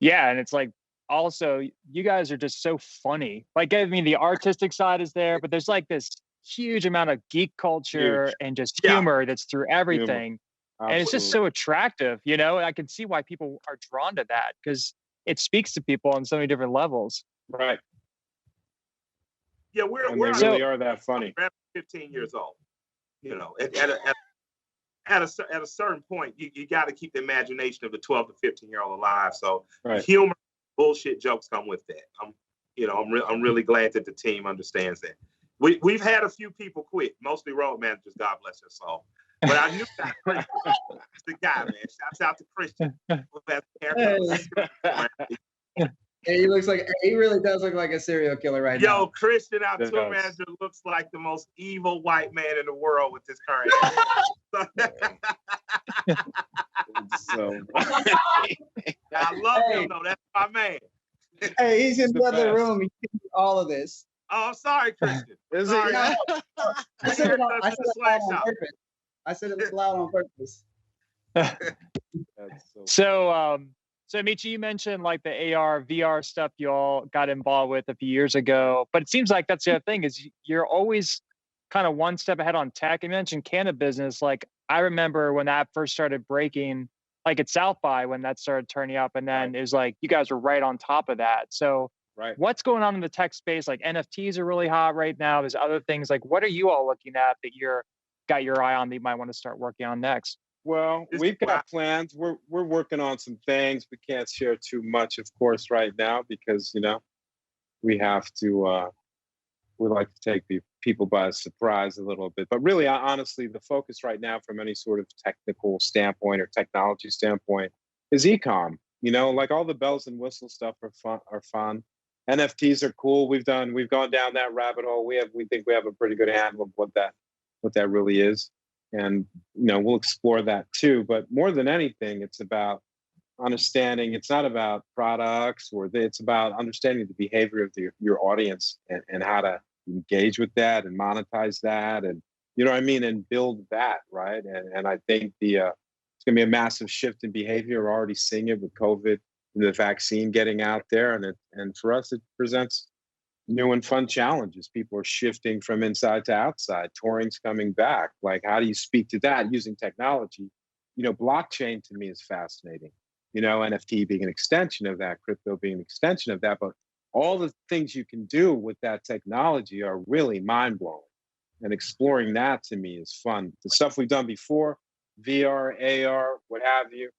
Yeah, and it's like, also, you guys are just so funny. Like, I mean, the artistic side is there, but there's like this huge amount of geek culture and just humor that's through everything. And it's just so attractive, you know? And I can see why people are drawn to that, because it speaks to people on so many different levels. Right. Yeah, we really are that funny. We're 15 years old. You know, at a certain point, you got to keep the imagination of the 12 to 15-year-old alive. So humor, bullshit jokes come with that. I'm really glad that the team understands that. We've had a few people quit, mostly road managers, God bless their soul. But I knew that Christian was the guy, man. Shouts out to Christian. Hey, he really does look like a serial killer right now. Yo, Christian, our tour manager, looks like the most evil white man in the world with this current. I love him though. That's my man. Hey, he's in the other room. He can do all of this. Oh, I'm sorry, Christian. I said it loud on purpose. I said it loud on purpose. So, Amici, you mentioned like the AR, VR stuff you all got involved with a few years ago, but it seems like that's the other thing is you're always kind of one step ahead on tech. You mentioned Canada business. Like I remember when that first started breaking, like at South by when that started turning up, and then it was like you guys were right on top of that. So, what's going on in the tech space? Like NFTs are really hot right now. There's other things. Like what are you all looking at that you're got your eye on that you might want to start working on next? Well, we've got plans. We're working on some things. We can't share too much, of course, right now because we have to. We like to take people by surprise a little bit. But really, honestly, the focus right now, from any sort of technical standpoint or technology standpoint, is e-com. Like all the bells and whistles stuff are fun. NFTs are cool. We've gone down that rabbit hole. We think we have a pretty good handle of what that really is. And, we'll explore that too. But more than anything, it's about understanding. It's not about products it's about understanding the behavior of your audience and how to engage with that and monetize that. And, and build that. Right. And I think it's going to be a massive shift in behavior. We're already seeing it with COVID and the vaccine getting out there. And for us, it presents new and fun challenges. People are shifting from inside to outside. Touring's coming back. Like, how do you speak to that using technology? Blockchain to me is fascinating. NFT being an extension of that, crypto being an extension of that. But all the things you can do with that technology are really mind-blowing. And exploring that to me is fun. The stuff we've done before, VR, AR, what have you,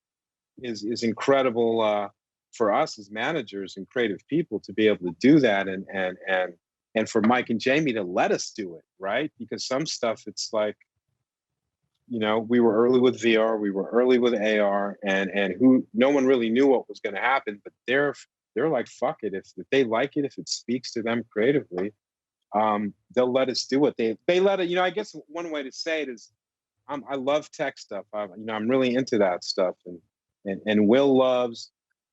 is incredible for us as managers and creative people to be able to do that, and for Mike and Jamie to let us do it, right? Because some stuff, it's like, we were early with VR, we were early with AR, and no one really knew what was going to happen, but they're like, fuck it, if they like it, if it speaks to them creatively, they'll let us do it. They let it. I guess one way to say it is, I love tech stuff. I'm really into that stuff, and Will loves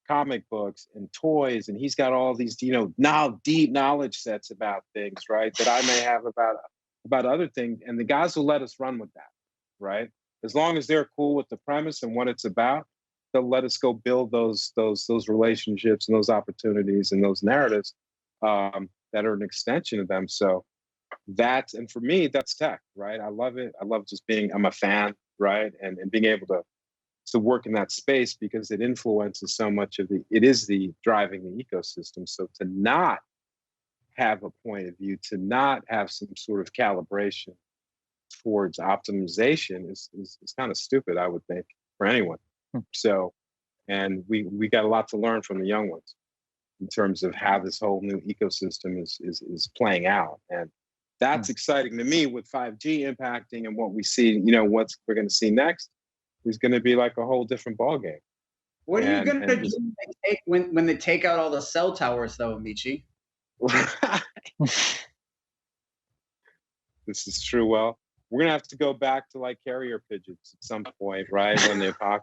comic books and toys, and he's got all these now deep knowledge sets about things, right, that I may have about other things, and the guys will let us run with that, right, as long as they're cool with the premise and what it's about. They'll let us go build those relationships and those opportunities and those narratives that are an extension of them. So and for me, that's tech, right? I love it. I love I'm a fan, right, and being able to work in that space because it influences so much it is the driving the ecosystem. So to not have a point of view, to not have some sort of calibration towards optimization is kind of stupid, I would think, for anyone. So, and we got a lot to learn from the young ones in terms of how this whole new ecosystem is playing out. And that's exciting to me with 5G impacting and what we see, what we're going to see next. Is going to be like a whole different ballgame. What are you going to do when they take out all the cell towers, though, Amici? This is true. Well, we're going to have to go back to like carrier pigeons at some point, right? When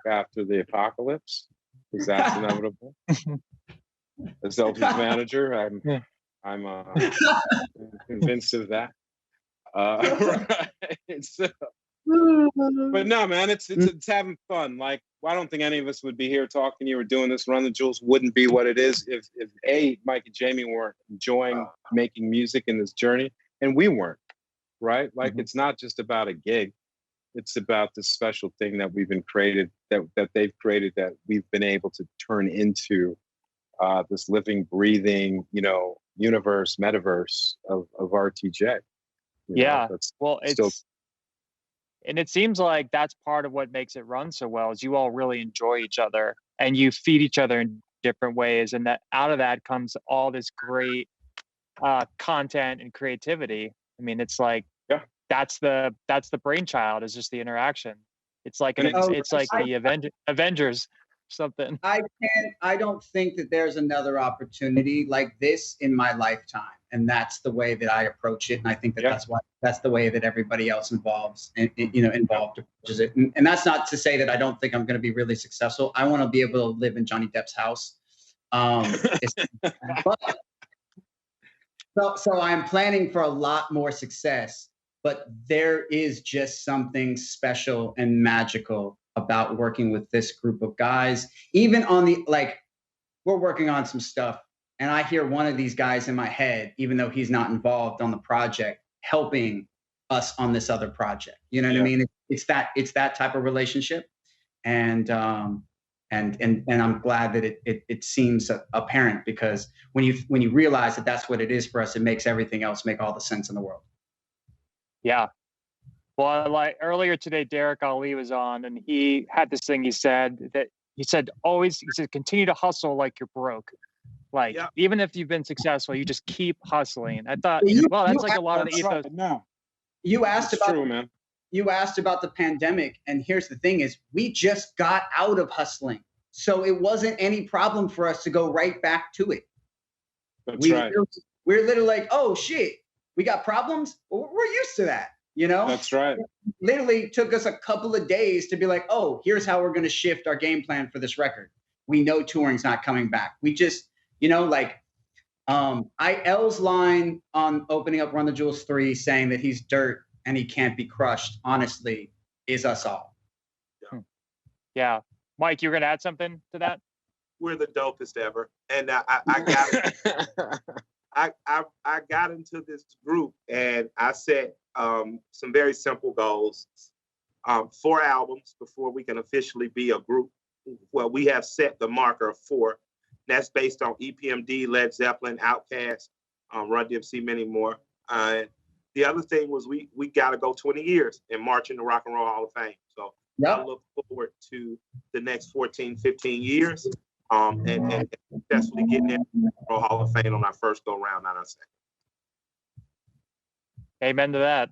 after the apocalypse, because that's inevitable. As Elton's manager, I'm convinced of that. Right. So, but no, man, it's having fun. Like, I don't think any of us would be here talking to you or doing this. Run the Jewels wouldn't be what it is if Mike and Jamie weren't enjoying making music in this journey, and we weren't, right? Like, it's not just about a gig. It's about this special thing that we've been created, that they've created, that we've been able to turn into this living, breathing, universe, metaverse of RTJ. And it seems like that's part of what makes it run so well is you all really enjoy each other and you feed each other in different ways. And that out of that comes all this great content and creativity. I mean, it's like, that's the brainchild, is just the interaction. It's like, the Avengers something. I don't think that there's another opportunity like this in my lifetime. And that's the way that I approach it. And I think that that's the way that everybody else involved approaches it. And that's not to say that I don't think I'm going to be really successful. I want to be able to live in Johnny Depp's house. So I'm planning for a lot more success, but there is just something special and magical about working with this group of guys. Even on the, like, we're working on some stuff, and I hear one of these guys in my head, even though he's not involved on the project, helping us on this other project. You know what I mean? It's that type of relationship. And I'm glad that it seems apparent, because when you realize that that's what it is for us, it makes everything else make all the sense in the world. Yeah. Well, like earlier today, Derek Ali was on, and he had this thing. He said, continue to hustle like you're broke. Like, even if you've been successful, you just keep hustling. I thought, that's like a lot of the ethos. No, you asked about true, man. You asked about the pandemic, and here's the thing: is we just got out of hustling, so it wasn't any problem for us to go right back to it. That's right. We're literally like, oh shit, we got problems. Well, we're used to that, you know. That's right. It literally took us a couple of days to be like, oh, here's how we're going to shift our game plan for this record. We know touring's not coming back. We just, you know, like L's line on opening up Run the Jewels 3, saying that he's dirt and he can't be crushed, honestly, is us all. Yeah. Mike, you're going to add something to that? We're the dopest ever. And I got into this group, and I set some very simple goals. 4 albums before we can officially be a group. Well, we have set the marker of 4. That's based on EPMD, Led Zeppelin, Outkast, Run DMC, many more. The other thing was we got to go 20 years and march in the Rock and Roll Hall of Fame. So I look forward to the next 14, 15 years and successfully getting in the Rock and Roll Hall of Fame on our first go round, not our second. Amen to that.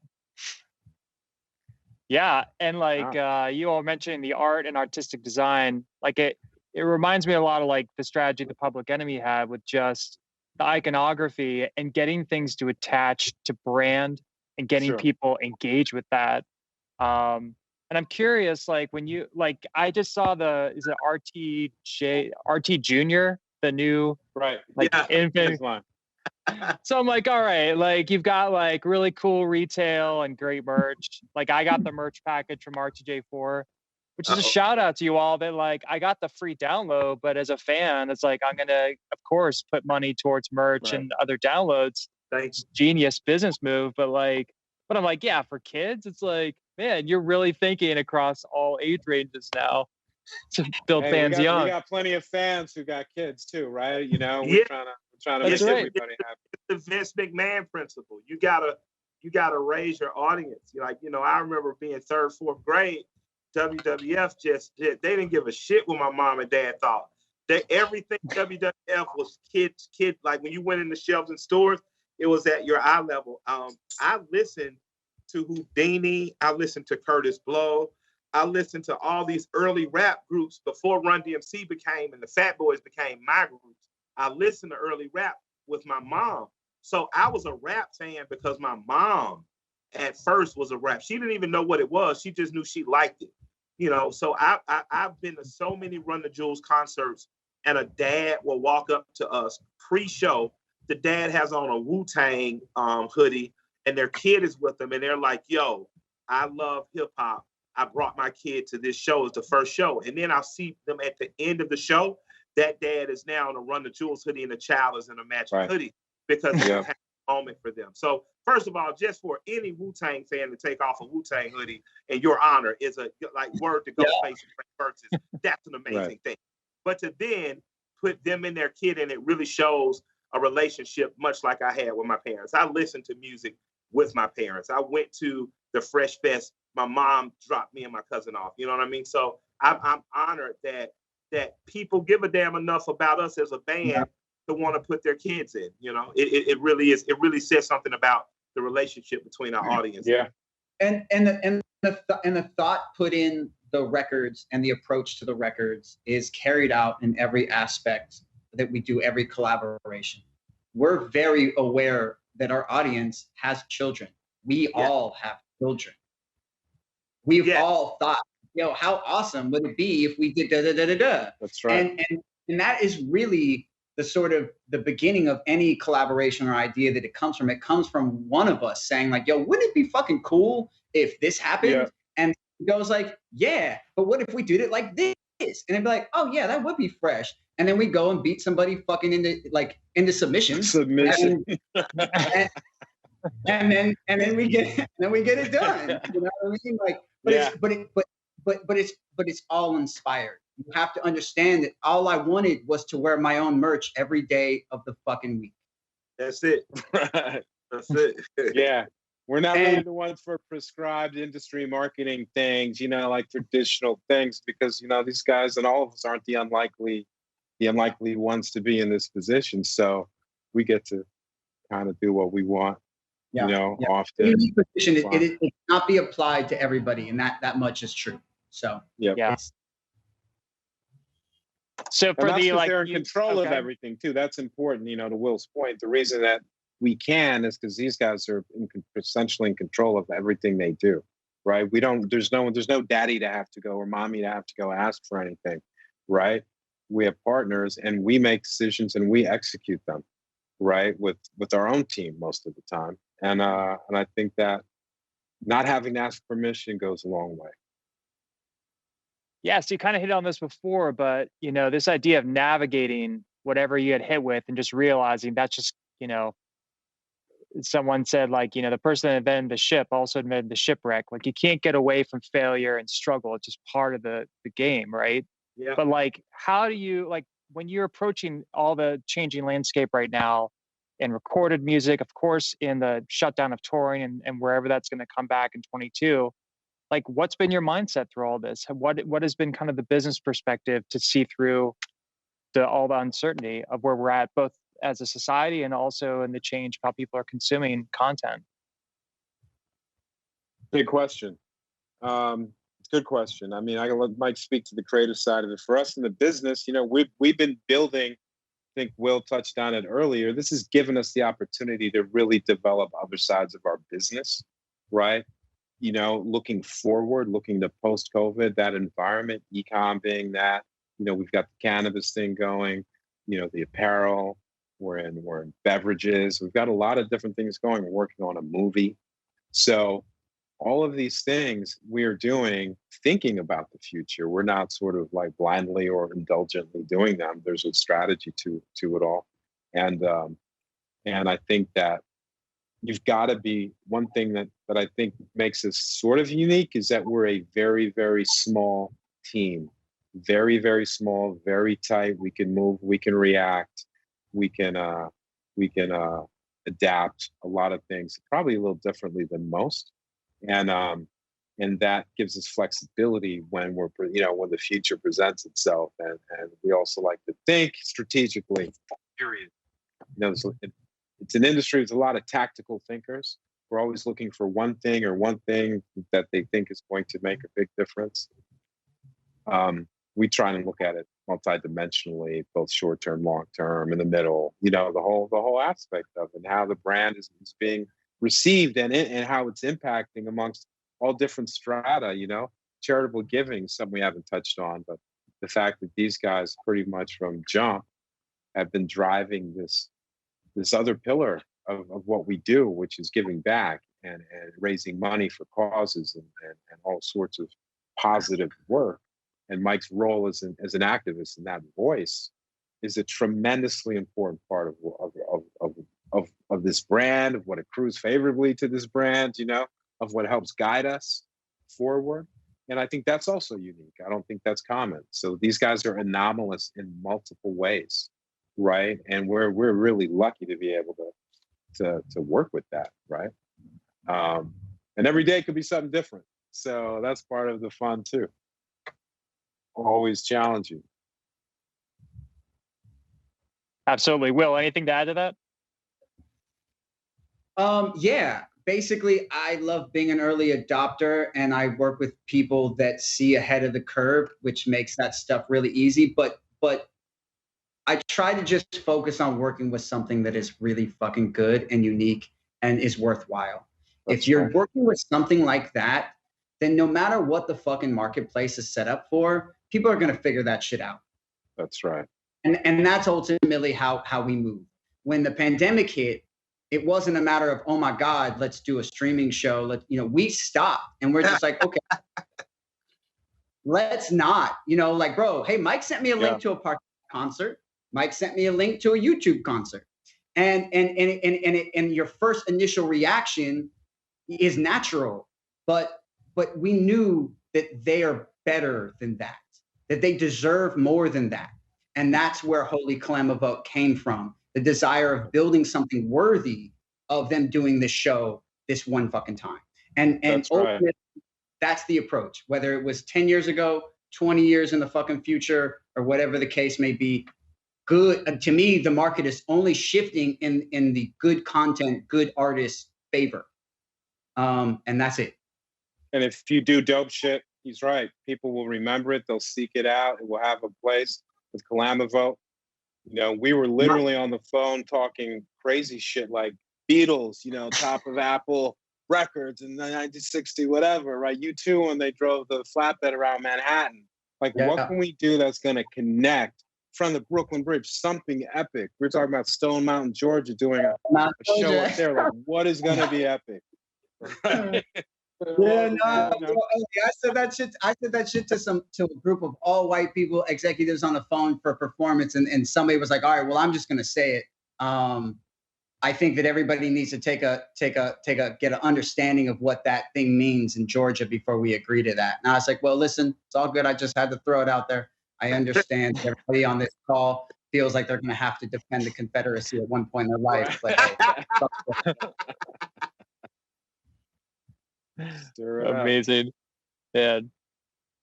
Yeah, and like you all mentioning the art and artistic design, like it reminds me a lot of like the strategy the Public Enemy had with just the iconography and getting things to attach to brand and getting people engaged with that. And I'm curious, like when you, like, I just saw is it RT Junior, the new, infant. So I'm like, all right, like you've got like really cool retail and great merch. Like I got the merch package from RTJ4, which is a shout out to you all that like I got the free download, but as a fan, it's like I'm gonna, of course, put money towards merch and other downloads. Thanks. Genius business move, but I'm like, yeah, for kids, it's like, man, you're really thinking across all age ranges now to build fans young. We got plenty of fans who got kids too, right? You know, we're trying to make everybody happy. It's the Vince McMahon principle. You gotta raise your audience. Like, you know, I remember being 3rd, 4th grade. WWF they didn't give a shit what my mom and dad thought. Everything WWF was kids. Like when you went in the shelves in stores, it was at your eye level. I listened to Houdini. I listened to Curtis Blow. I listened to all these early rap groups before Run DMC became and the Fat Boys became my groups. I listened to early rap with my mom. So I was a rap fan because my mom at first was a rap. She didn't even know what it was. She just knew she liked it. You know, so I've been to so many Run the Jewels concerts, and a dad will walk up to us pre-show. The dad has on a Wu-Tang hoodie, and their kid is with them, and they're like, yo, I love hip-hop. I brought my kid to this show. It's the first show. And then I'll see them at the end of the show. That dad is now in a Run the Jewels hoodie, and the child is in a matching hoodie because it's a moment for them. So first of all, just for any Wu-Tang fan to take off a Wu-Tang hoodie in your honor is a like word to Ghostface versus. That's an amazing thing. But to then put them in their kid, and it really shows a relationship much like I had with my parents. I listened to music with my parents. I went to the Fresh Fest. My mom dropped me and my cousin off. You know what I mean? So I'm honored that people give a damn enough about us as a band to want to put their kids in. You know, it really is. It really says something about the relationship between our audience. Yeah. And the thought put in the records and the approach to the records is carried out in every aspect that we do, every collaboration. We're very aware that our audience has children. We all have children. We've all thought, yo, how awesome would it be if we did da da da da da? That's right. And that is really the sort of the beginning of any collaboration or idea that it comes from. It comes from one of us saying like, yo, wouldn't it be fucking cool if this happened? Yeah. And He goes like, yeah, but what if we did it like this? And they'd be like, oh yeah, that would be fresh. And then we go and beat somebody fucking into submission. And then we get it done. You know what I mean? Like, but it's all inspired. You have to understand that all I wanted was to wear my own merch every day of the fucking week. That's it. That's it. Yeah. We're not really the ones for prescribed industry marketing things, you know, like traditional things, because, you know, these guys and all of us aren't the unlikely ones to be in this position. So we get to kind of do what we want, you know, often. Unique position, it not be applied to everybody, and that much is true. So yeah. So for and the like, they're in control of everything too. That's important, you know. To Will's point, the reason that we can is because these guys are essentially in control of everything they do, right? We don't. There's no daddy to have to go or mommy to have to go ask for anything, right? We have partners, and we make decisions and we execute them, right? With our own team most of the time, and I think that not having to ask permission goes a long way. Yeah, so you kind of hit on this before, but, you know, this idea of navigating whatever you get hit with and just realizing that's just, you know, someone said, like, you know, the person that invented the ship also invented the shipwreck. Like, you can't get away from failure and struggle. It's just part of the game, right? Yeah. But, like, how do you, like, when you're approaching all the changing landscape right now in recorded music, of course, in the shutdown of touring and wherever that's going to come back in 22, like, what's been your mindset through all this? What has been kind of the business perspective to see through all the uncertainty of where we're at, both as a society and also in the change of how people are consuming content? Big question. Good question. I mean, I can let Mike speak to the creative side of it. For us in the business, you know, we've been building. I think Will touched on it earlier. This has given us the opportunity to really develop other sides of our business, right? You know, looking forward, looking to post-COVID, that environment, e-com being that, you know, we've got the cannabis thing going, you know, the apparel, we're in beverages. We've got a lot of different things going. We're working on a movie. So all of these things we are doing, thinking about the future. We're not sort of like blindly or indulgently doing them. There's a strategy to it all. And I think that you've got to be, one thing that I think makes us sort of unique is that we're a very, very small team. Very, very small, very tight. We can move, we can react, we can adapt a lot of things, probably a little differently than most. And that gives us flexibility when when the future presents itself. And we also like to think strategically, period. You know, it's an industry with a lot of tactical thinkers. We're always looking for one thing that they think is going to make a big difference. We try and look at it multidimensionally, both short-term, long-term, in the middle, you know, the whole aspect of it, and how the brand is being received and how it's impacting amongst all different strata, you know. Charitable giving is something we haven't touched on, but the fact that these guys pretty much from jump have been driving this other pillar of what we do, which is giving back and raising money for causes and all sorts of positive work. And Mike's role as an activist and that voice is a tremendously important part of this brand, of what accrues favorably to this brand, you know, of what helps guide us forward. And I think that's also unique. I don't think that's common. So these guys are anomalous in multiple ways, right? And we're really lucky to be able to work with that, right? And every day could be something different. So that's part of the fun too. Always challenging. Absolutely. Will, anything to add to that? Yeah, basically, I love being an early adopter, and I work with people that see ahead of the curve, which makes that stuff really easy. But I try to just focus on working with something that is really fucking good and unique and is worthwhile. If you're working with something like that, then no matter what the fucking marketplace is set up for, people are going to figure that shit out. That's right. And that's ultimately how we move. When the pandemic hit, it wasn't a matter of, oh my God, let's do a streaming show. We stopped and we're just like, okay, let's not, like, bro, hey, Mike sent me a link to a park concert. Mike sent me a link to a YouTube concert. And your first initial reaction is natural, but we knew that they are better than that they deserve more than that. And that's where Holy Calamavot came from, the desire of building something worthy of them doing this show this one fucking time. And ultimately, that's the approach, whether it was 10 years ago, 20 years in the fucking future, or whatever the case may be. Good. To me, the market is only shifting in the good content, good artists favor. And that's it. And if you do dope shit, he's right. People will remember it. They'll seek it out. It will have a place. With Calamavot, we were literally on the phone talking crazy shit like Beatles, top of Apple records in 1960, whatever, right? U2 when they drove the flatbed around Manhattan. Like, what can we do that's going to connect from the Brooklyn Bridge? Something epic. We're talking about Stone Mountain, Georgia, doing a show up there. Like, what is going to be epic? Right? Yeah, no. I said that shit to a group of all white people, executives on the phone for a performance, and somebody was like, "All right, well, I'm just gonna say it. I think that everybody needs to get an understanding of what that thing means in Georgia before we agree to that." And I was like, "Well, listen, it's all good. I just had to throw it out there. I understand everybody on this call feels like they're gonna have to defend the Confederacy at one point in their life, but hey, amazing. And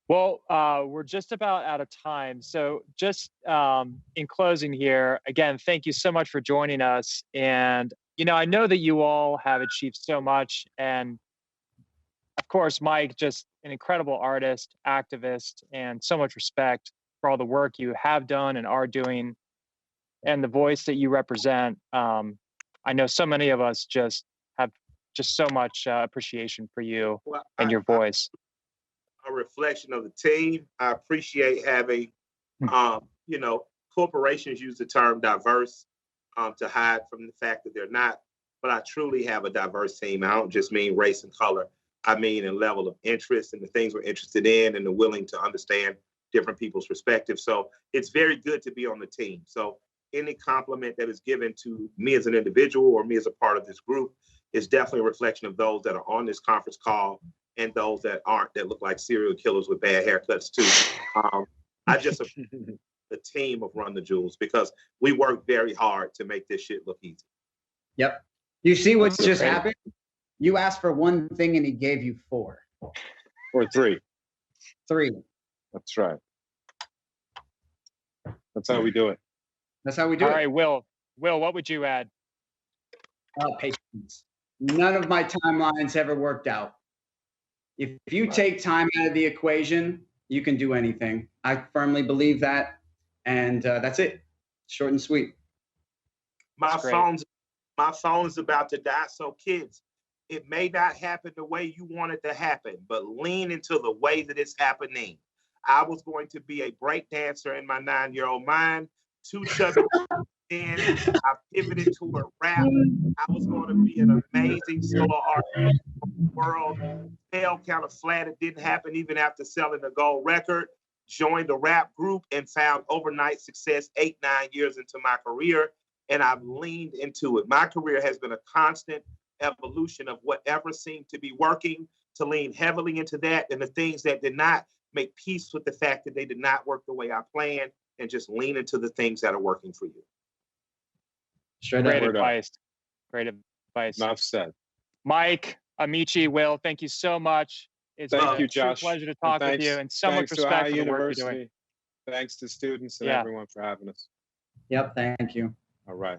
well, we're just about out of time. So just in closing here, again, thank you so much for joining us. And, I know that you all have achieved so much. And of course, Mike, just an incredible artist, activist, and so much respect for all the work you have done and are doing and the voice that you represent. I know so many of us just have so much appreciation for you and your voice. A reflection of the team. I appreciate having, corporations use the term diverse to hide from the fact that they're not, but I truly have a diverse team. I don't just mean race and color. I mean in level of interest and the things we're interested in and the willing to understand different people's perspectives. So it's very good to be on the team. So any compliment that is given to me as an individual or me as a part of this group is definitely a reflection of those that are on this conference call and those that aren't, that look like serial killers with bad haircuts too. I just appreciate the team of Run the Jewels because we work very hard to make this shit look easy. Yep. You see what's just happened? You asked for one thing and he gave you 4. Or 3. 3. That's right. That's how we do it. That's how we do it. All right, Will, what would you add? Patience. None of my timelines ever worked out. If you take time out of the equation, you can do anything. I firmly believe that. And that's it. Short and sweet. My phone's about to die. So kids, it may not happen the way you want it to happen, but lean into the way that it's happening. I was going to be a break dancer in my 9-year-old mind. 2 chubby and I pivoted to a rap. I was going to be an amazing solo artist in the world. Fell kind of flat. It didn't happen even after selling a gold record. Joined a rap group and found overnight success 8-9 years into my career. And I've leaned into it. My career has been a constant evolution of whatever seemed to be working to lean heavily into that, and the things that did not, make peace with the fact that they did not work the way I planned, and just lean into the things that are working for you. Great advice. Great advice. Enough said. Mike, Amaechi, Will, thank you so much. It's thank you, Josh. True pleasure to talk with you, and so much respect for the work you're doing. Thanks to students and everyone for having us. Yep, thank you. All right.